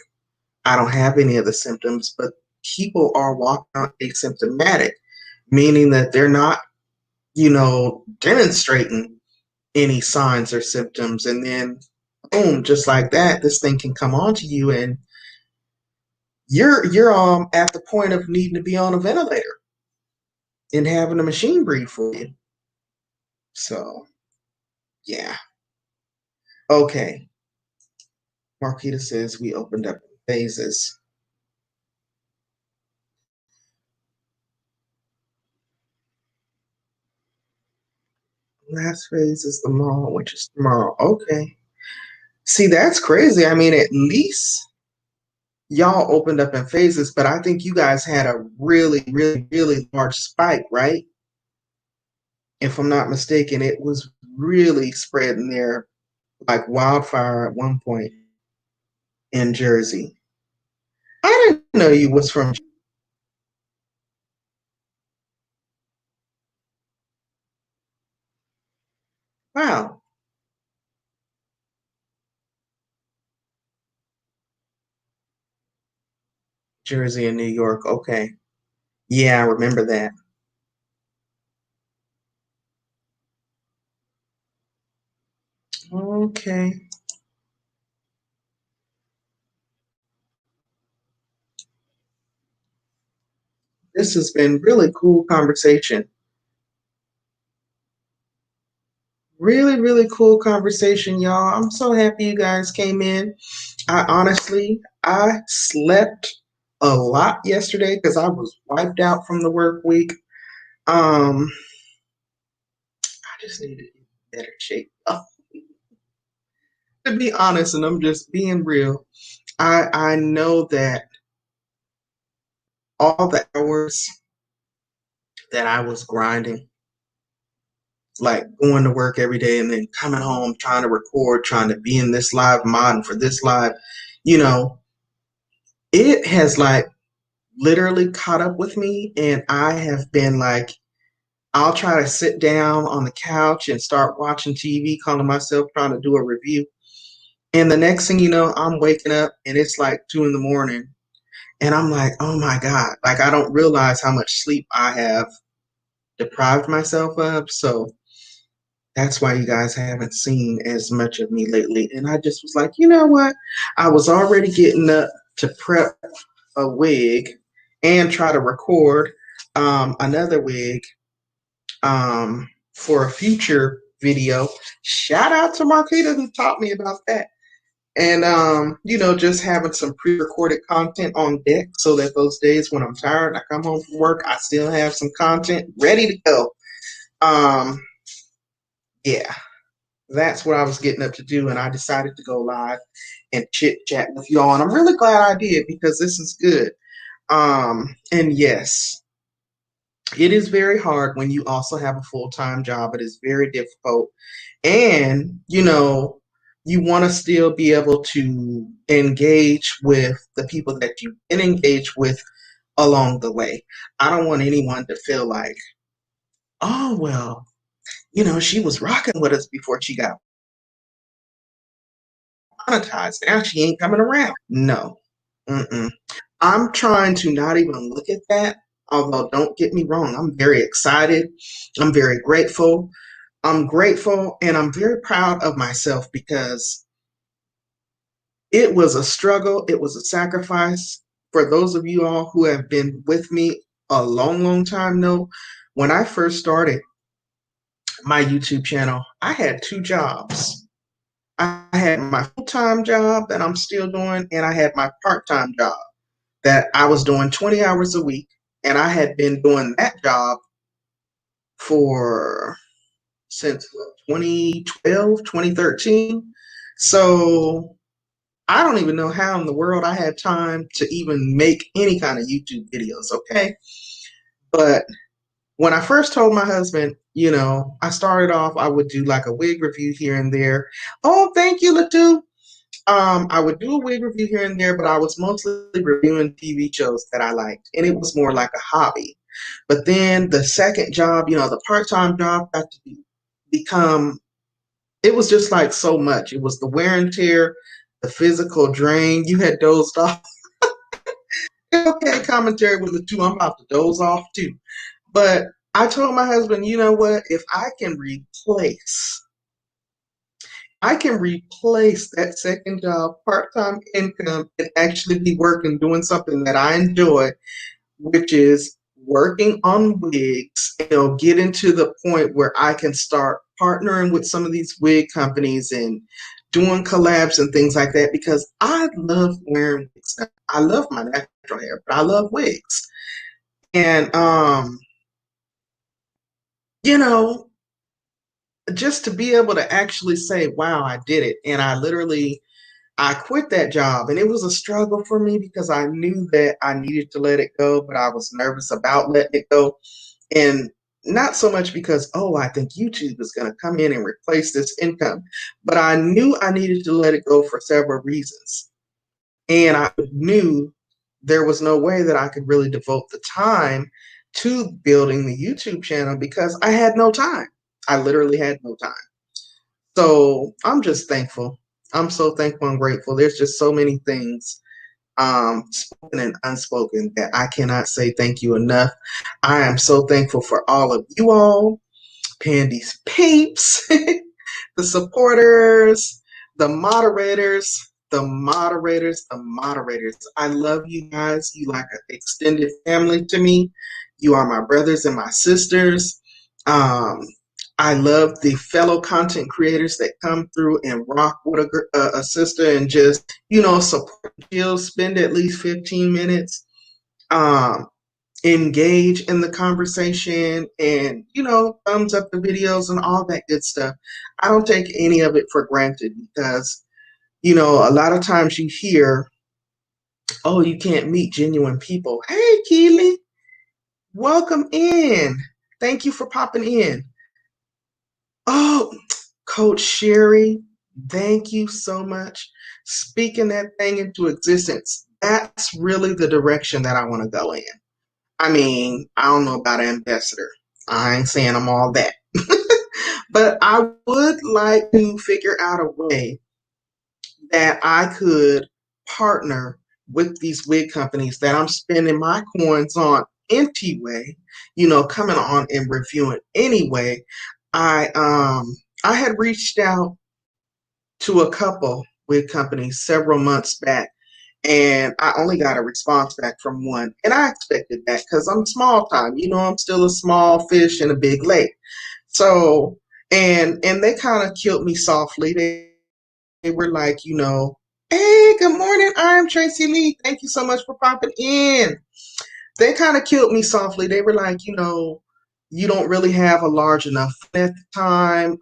I don't have any of the symptoms, but people are walking around asymptomatic, meaning that they're not, demonstrating any signs or symptoms. And then, boom, just like that, this thing can come onto you, and you're at the point of needing to be on a ventilator and having a machine breathe for you. So, yeah. Okay. Marquita says we opened up phases. Last phase is the mall, which is tomorrow. Okay. See, that's crazy. I mean, at least y'all opened up in phases, but I think you guys had a really, really, really large spike, right? If I'm not mistaken, it was really spreading there like wildfire at one point in Jersey. I didn't know you was from. Wow, Jersey and New York. Okay. Yeah, I remember that. Okay. This has been really cool conversation. Really, really cool conversation, y'all. I'm so happy you guys came in. I slept a lot yesterday because I was wiped out from the work week. I just needed to be in better shape. To be honest, and I'm just being real, I know that all the hours that I was grinding, like going to work every day and then coming home, trying to record, trying to be in this live mod and for this live, you know, it has like literally caught up with me. And I have been like, I'll try to sit down on the couch and start watching TV, calling myself trying to do a review. And the next thing you know, I'm waking up and it's like 2 in the morning. And I'm like, oh my God, like I don't realize how much sleep I have deprived myself of. So that's why you guys haven't seen as much of me lately. And I just was like, you know what? I was already getting up to prep a wig and try to record another wig for a future video. Shout out to Marquita who taught me about that. And just having some pre-recorded content on deck so that those days when I'm tired, I come home from work, I still have some content ready to go. Um, yeah, that's what I was getting up to do, and I decided to go live and chit chat with y'all. And I'm really glad I did because this is good. And yes, it is very hard when you also have a full-time job. It is very difficult. And, you want to still be able to engage with the people that you've been engaged with along the way. I don't want anyone to feel like, oh, well, she was rocking with us before she got monetized. Now she ain't coming around. No. Mm-mm. I'm trying to not even look at that. Although, don't get me wrong, I'm very excited. I'm very grateful. I'm grateful and I'm very proud of myself because it was a struggle. It was a sacrifice. For those of you all who have been with me a long, long time know, when I first started my YouTube channel, I had two jobs. I had my full-time job that I'm still doing, and I had my part-time job that I was doing 20 hours a week. And I had been doing that job for since 2012, 2013. So I don't even know how in the world I had time to even make any kind of YouTube videos, okay? But when I first told my husband, I started off, I would do like a wig review here and there. Oh, thank you, Latu. I would do a wig review here and there, but I was mostly reviewing TV shows that I liked, and it was more like a hobby. But then the second job, the part-time job got to become, it was just like so much. It was the wear and tear, the physical drain. You had dozed off. Okay, commentary with the two. I'm about to doze off too. But I told my husband, you know what? If I can replace that second job, part-time income, and actually be working, doing something that I enjoy, which is working on wigs, get into the point where I can start partnering with some of these wig companies and doing collabs and things like that because I love wearing wigs. I love my natural hair, but I love wigs. And you know, just to be able to actually say, wow, I did it. And I quit that job and it was a struggle for me because I knew that I needed to let it go, but I was nervous about letting it go. And not so much because, oh, I think YouTube is going to come in and replace this income, but I knew I needed to let it go for several reasons. And I knew there was no way that I could really devote the time to building the YouTube channel because I had no time. I literally had no time. So I'm just thankful. I'm so thankful and grateful. There's just so many things, spoken and unspoken, that I cannot say thank you enough. I am so thankful for all of you all, Pandy's peeps, the supporters, the moderators, the moderators. I love you guys. You like an extended family to me. You are my brothers and my sisters. Um, I love the fellow content creators that come through and rock with a sister and just, support Jill, spend at least 15 minutes. Um, Engage in the conversation and thumbs up the videos and all that good stuff. I don't take any of it for granted because a lot of times you hear, oh, you can't meet genuine people. Hey, Keely, welcome in. Thank you for popping in. Oh, Coach Sherry, thank you so much. Speaking that thing into existence, that's really the direction that I want to go in. I mean, I don't know about ambassador. I ain't saying I'm all that. But I would like to figure out a way that I could partner with these wig companies that I'm spending my coins on anyway, coming on and reviewing anyway. I had reached out to a couple wig companies several months back and I only got a response back from one. And I expected that because I'm small time. I'm still a small fish in a big lake. So, and they kind of killed me softly. They were like, hey, good morning. I'm Tracy Lee. Thank you so much for popping in. They kind of killed me softly. They were like, you don't really have a large enough at the time.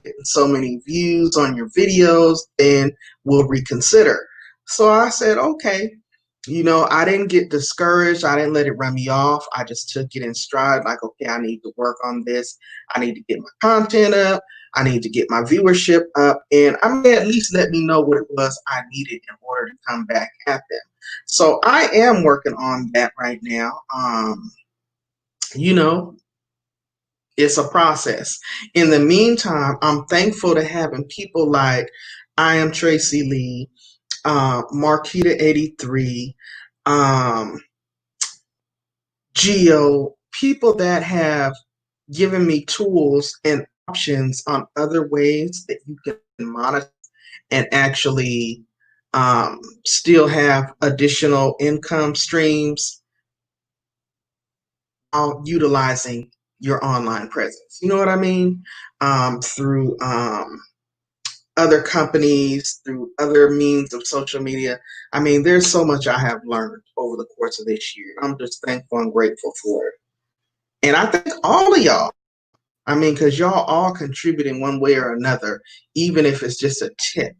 Getting so many views on your videos, then we'll reconsider. So I said, okay. I didn't get discouraged. I didn't let it run me off. I just took it in stride, like, okay, I need to work on this. I need to get my content up. I need to get my viewership up. And I mean, at least let me know what it was I needed in order to come back at them. So I am working on that right now. You know, it's a process. In the meantime, I'm thankful to having people like I am Tracy Lee, Marquita83, um, Geo, people that have given me tools and options on other ways that you can monetize and actually still have additional income streams while utilizing your online presence. You know what I mean? Through other companies, through other means of social media. I mean, there's so much I have learned over the course of this year. I'm just thankful and grateful for it. And I thank all of y'all. I mean, because y'all all contribute in one way or another, even if it's just a tip.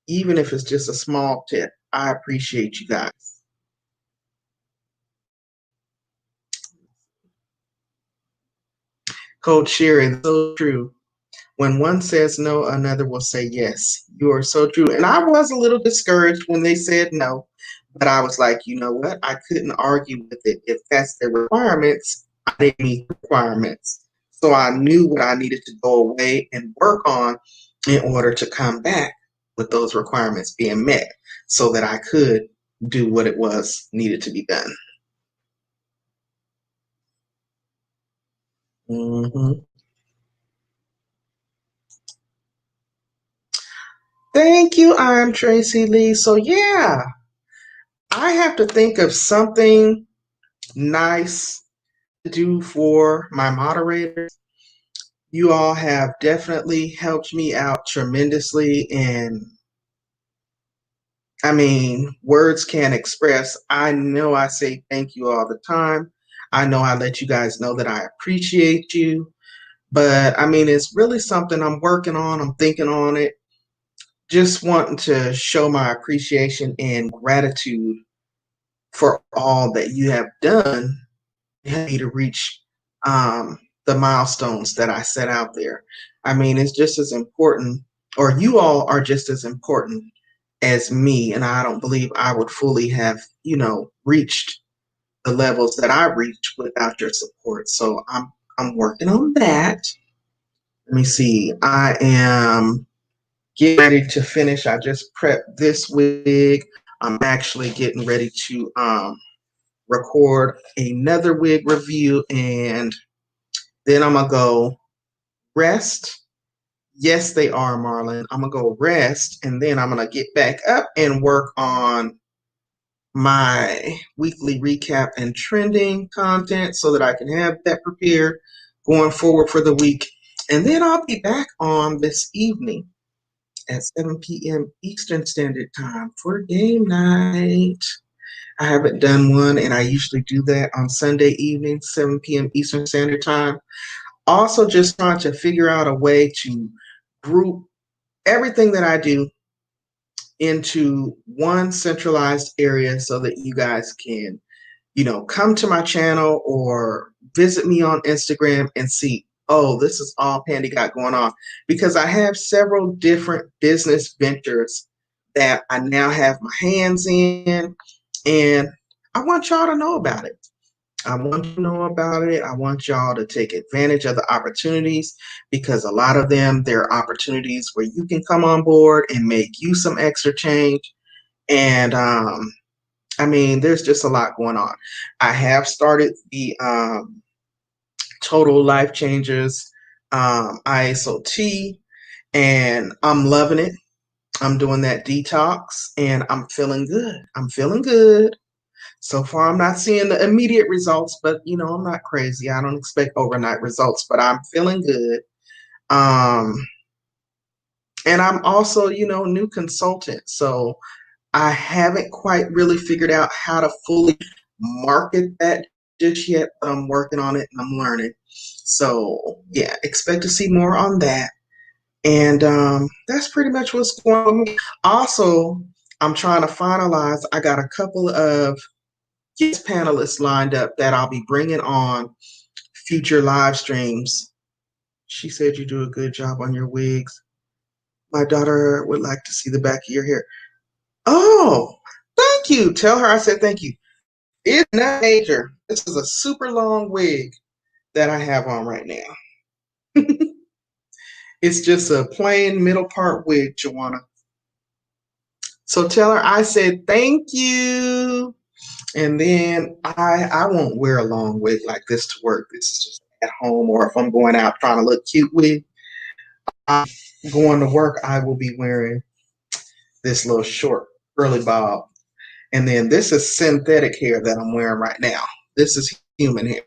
even if it's just a small tip. I appreciate you guys. Coach Sherry, so true. When one says no, another will say yes. You are so true. And I was a little discouraged when they said no, but I was like, you know what? I couldn't argue with it. If that's their requirements, I didn't meet the requirements. So I knew what I needed to go away and work on in order to come back with those requirements being met so that I could do what it was needed to be done. Hmm. Thank you. I'm Tracy Lee. So, yeah, I have to think of something nice to do for my moderators. You all have definitely helped me out tremendously. And I mean, words can't express. I know I say thank you all the time. I know I let you guys know that I appreciate you. But I mean, it's really something I'm working on. I'm thinking on it. Just wanting to show my appreciation and gratitude for all that you have done me to reach the milestones that I set out there. I mean, it's just as important, or you all are just as important as me. And I don't believe I would fully have, reached the levels that I reached without your support. So I'm working on that. Let me see. I am getting ready to finish. I just prepped this wig. I'm actually getting ready to record another wig review, and then I'm gonna go rest. Yes, they are, Marlon. I'm gonna go rest, and then I'm gonna get back up and work on my weekly recap and trending content so that I can have that prepared going forward for the week. And then I'll be back on this evening at 7 p.m. Eastern Standard Time for game night. I haven't done one, and I usually do that on Sunday evening, 7 p.m. Eastern Standard Time. Also, just trying to figure out a way to group everything that I do into one centralized area so that you guys can, come to my channel or visit me on Instagram and see, oh, this is all Pandi got going on. Because I have several different business ventures that I now have my hands in, and I want y'all to know about it. I want you to know about it. I want y'all to take advantage of the opportunities because a lot of them, there are opportunities where you can come on board and make you some extra change. And I mean, there's just a lot going on. I have started the Total Life Changers ISO tea, and I'm loving it. I'm doing that detox, and I'm feeling good. I'm feeling good. So far, I'm not seeing the immediate results, but I'm not crazy. I don't expect overnight results, but I'm feeling good. Um, and I'm also, new consultant. So I haven't quite really figured out how to fully market that just yet, but I'm working on it and I'm learning. So yeah, expect to see more on that. And that's pretty much what's going on with me. Also, I'm trying to finalize. I got a couple of guest panelists lined up that I'll be bringing on future live streams. She said you do a good job on your wigs. My daughter would like to see the back of your hair. Oh, thank you. Tell her I said thank you. It's not major. This is a super long wig that I have on right now. It's just a plain middle part wig, Joanna. So tell her I said thank you. And then I won't wear a long wig like this to work. This is just at home, or if I'm going out trying to look cute wig. I'm going to work, I will be wearing this little short curly bob. And then this is synthetic hair that I'm wearing right now. This is human hair.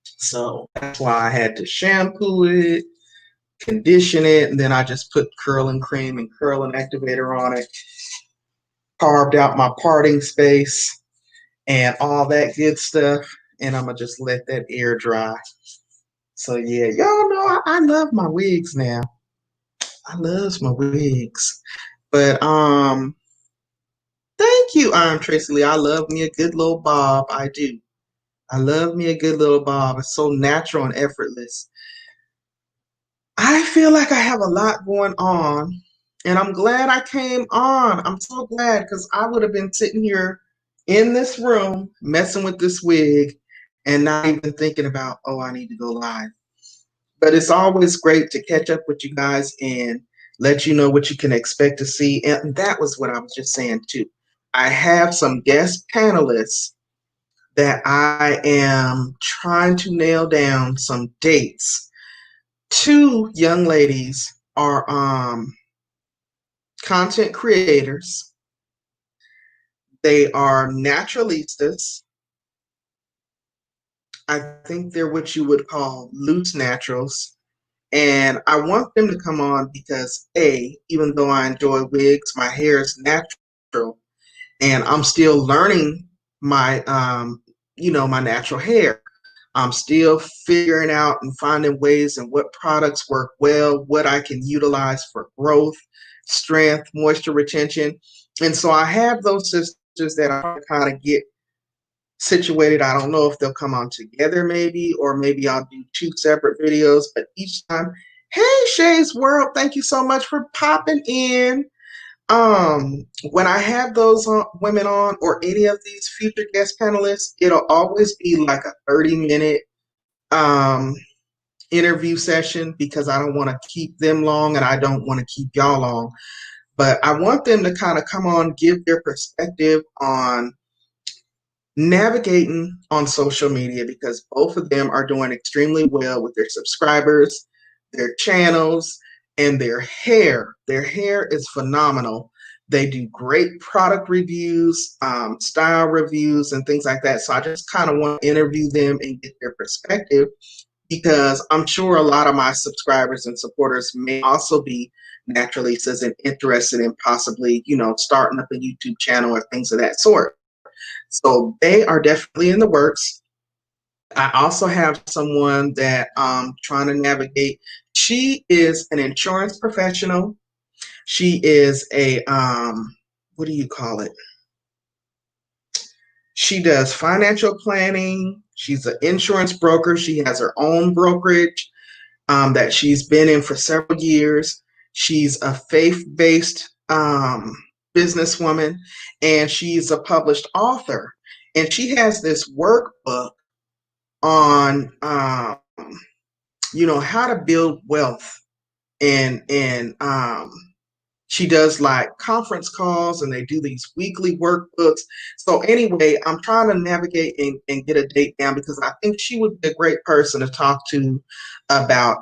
So that's why I had to shampoo it, condition it, and then I just put curling cream and curling activator on it, carved out my parting space and all that good stuff. And I'm going to just let that air dry. So yeah, y'all know I love my wigs now. I love my wigs. But thank you, Tracy Lee. I love me a good little bob. I do. I love me a good little bob. It's so natural and effortless. I feel like I have a lot going on, and I'm glad I came on. I'm so glad because I would have been sitting here in this room messing with this wig and not even thinking about, oh, I need to go live. But it's always great to catch up with you guys and let you know what you can expect to see. And that was what I was just saying too. I have some guest panelists that I am trying to nail down some dates. Two young ladies are content creators. They are naturalistas. I think they're what you would call loose naturals. And I want them to come on because A, even though I enjoy wigs, my hair is natural and I'm still learning my my natural hair. I'm still figuring out and finding ways and what products work well, what I can utilize for growth, strength, moisture retention. And so I have those sisters that I kind of get situated. I don't know if they'll come on together maybe, or maybe I'll do two separate videos, but each time, hey Shay's World, thank you so much for popping in. When I have those women on or any of these future guest panelists, it'll always be like a 30-minute um interview session because I don't want to keep them long and I don't want to keep y'all long. But I want them to kind of come on, give their perspective on navigating on social media because both of them are doing extremely well with their subscribers, their channels, and their hair. Their hair is phenomenal. They do great product reviews, style reviews, and things like that. So I just kind of want to interview them and get their perspective because I'm sure a lot of my subscribers and supporters may also be naturalistas and interested in possibly, starting up a YouTube channel or things of that sort. So they are definitely in the works. I also have someone that I'm trying to navigate. She is an insurance professional. She is a what do you call it? She does financial planning. She's an insurance broker. She has her own brokerage that she's been in for several years. She's a faith-based businesswoman, and she's a published author. And she has this workbook on how to build wealth and she does like conference calls and they do these weekly workbooks. So anyway, I'm trying to navigate and get a date down because I think she would be a great person to talk to about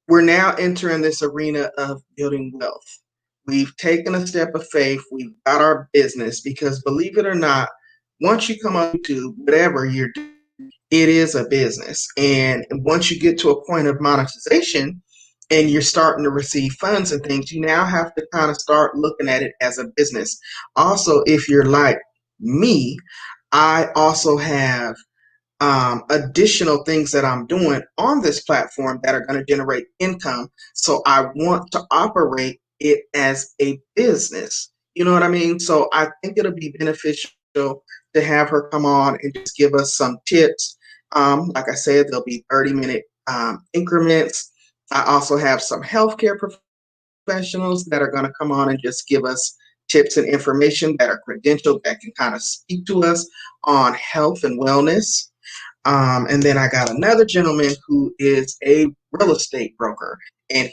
we're now entering this arena of building wealth. We've taken a step of faith. We've got our business because believe it or not, once you come on to whatever you're doing, it is a business. And once you get to a point of monetization and you're starting to receive funds and things, you now have to kind of start looking at it as a business. Also, if you're like me, I also have additional things that I'm doing on this platform that are going to generate income. So I want to operate it as a business. You know what I mean? So I think it'll be beneficial to have her come on and just give us some tips. Like I said, there'll be 30-minute increments. I also have some healthcare professionals that are going to come on and just give us tips and information that are credentialed that can kind of speak to us on health and wellness. And then I got another gentleman who is a real estate broker, and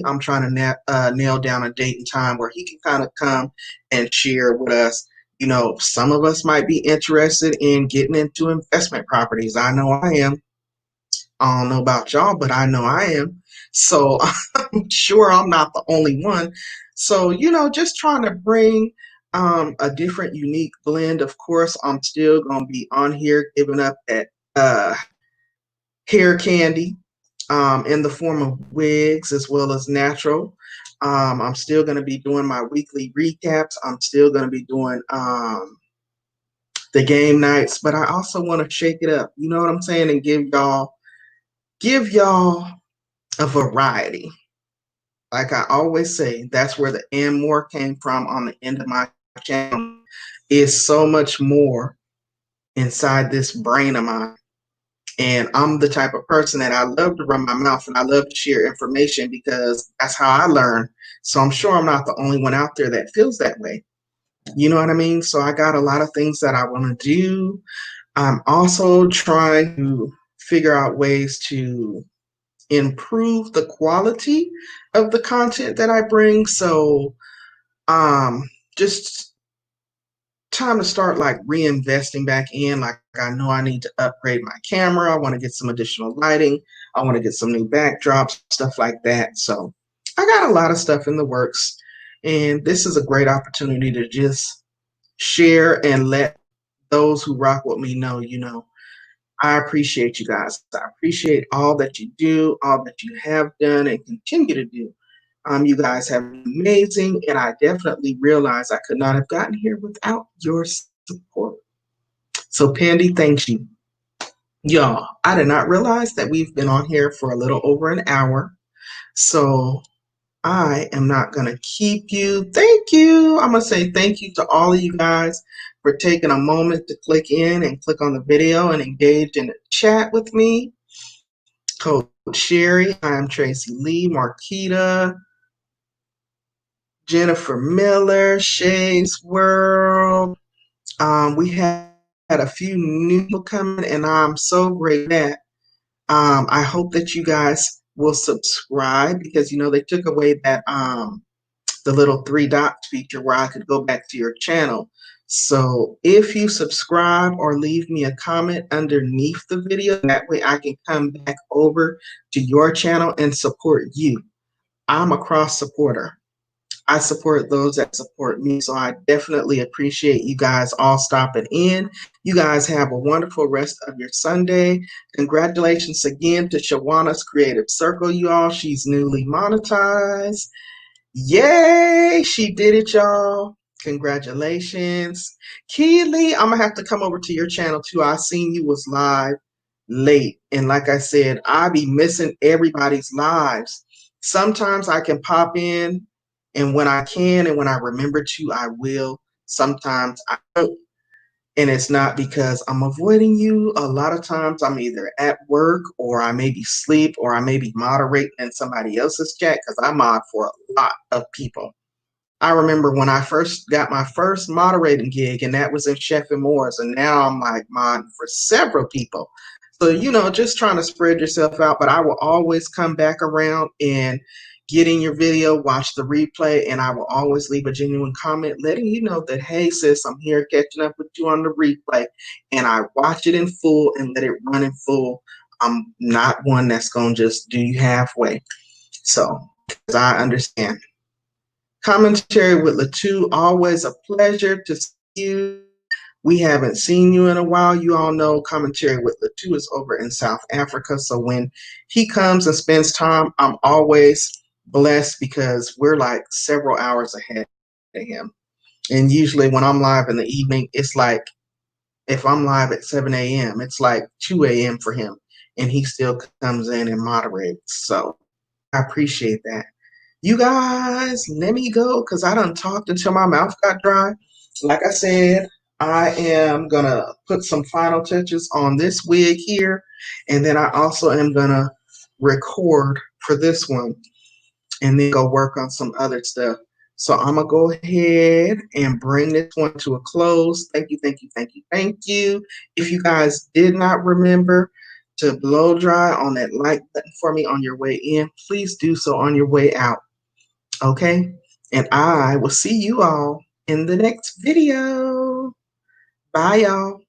I'm trying to nail down a date and time where he can kind of come and share with us. Some of us might be interested in getting into investment properties. I know I am. I don't know about y'all, but I know I am. So I'm sure I'm not the only one. So, just trying to bring a different, unique blend. Of course, I'm still going to be on here giving up that hair candy in the form of wigs as well as natural. I'm still going to be doing my weekly recaps. I'm still going to be doing the game nights, but I also want to shake it up. You know what I'm saying? And give y'all a variety. Like I always say, that's where the and more came from on the end of my channel. Is so much more inside this brain of mine. And I'm the type of person that I love to run my mouth and I love to share information because that's how I learn. So I'm sure I'm not the only one out there that feels that way. You know what I mean? So I got a lot of things that I want to do. I'm also trying to figure out ways to improve the quality of the content that I bring. So just time to start like reinvesting back in. Like I know I need to upgrade my camera. I want to get some additional lighting. I want to get some new backdrops, stuff like that. So I got a lot of stuff in the works. And this is a great opportunity to just share and let those who rock with me know, I appreciate you guys. I appreciate all that you do, all that you have done and continue to do. You guys have been amazing, and I definitely realize I could not have gotten here without your support. So, Pandi, thank you. Y'all, I did not realize that we've been on here for a little over an hour. So, I am not going to keep you. Thank you. I'm going to say thank you to all of you guys for taking a moment to click in and click on the video and engage in a chat with me. Coach Sherry, I'm Tracy Lee, Marquita, Jennifer Miller, Shay's World. We had a few new people coming, and I'm so great that. I hope that you guys will subscribe because they took away that the little three dots feature where I could go back to your channel. So if you subscribe or leave me a comment underneath the video, that way I can come back over to your channel and support you. I'm a cross supporter. I support those that support me. So I definitely appreciate you guys all stopping in. You guys have a wonderful rest of your Sunday. Congratulations again to Shawana's Creative Circle, you all. She's newly monetized. Yay! She did it, y'all. Congratulations. Keely, I'm going to have to come over to your channel too. I seen you was live late. And like I said, I be missing everybody's lives. Sometimes I can pop in, and when I can and when I remember to, I will. Sometimes I don't. And it's not because I'm avoiding you. A lot of times I'm either at work or I may be asleep or I may be moderating in somebody else's chat because I mod for a lot of people. I remember when I first got my first moderating gig, and that was in Chef and Moore's, and now I'm like mod for several people. So, just trying to spread yourself out, but I will always come back around and get in your video, watch the replay, and I will always leave a genuine comment letting you know that, hey, sis, I'm here catching up with you on the replay, and I watch it in full and let it run in full. I'm not one that's going to just do you halfway. So, because I understand. Commentary with Latu, always a pleasure to see you. We haven't seen you in a while. You all know Commentary with Latu is over in South Africa. So when he comes and spends time, I'm always blessed because we're like several hours ahead of him. And usually when I'm live in the evening, it's like if I'm live at 7 a.m., it's like 2 a.m. for him. And he still comes in and moderates. So I appreciate that. You guys, let me go because I done talked until my mouth got dry. Like I said, I am going to put some final touches on this wig here. And then I also am going to record for this one and then go work on some other stuff. So I'm going to go ahead and bring this one to a close. Thank you, thank you, thank you, thank you. If you guys did not remember to blow dry on that like button for me on your way in, please do so on your way out. Okay? And I will see you all in the next video. Bye, y'all.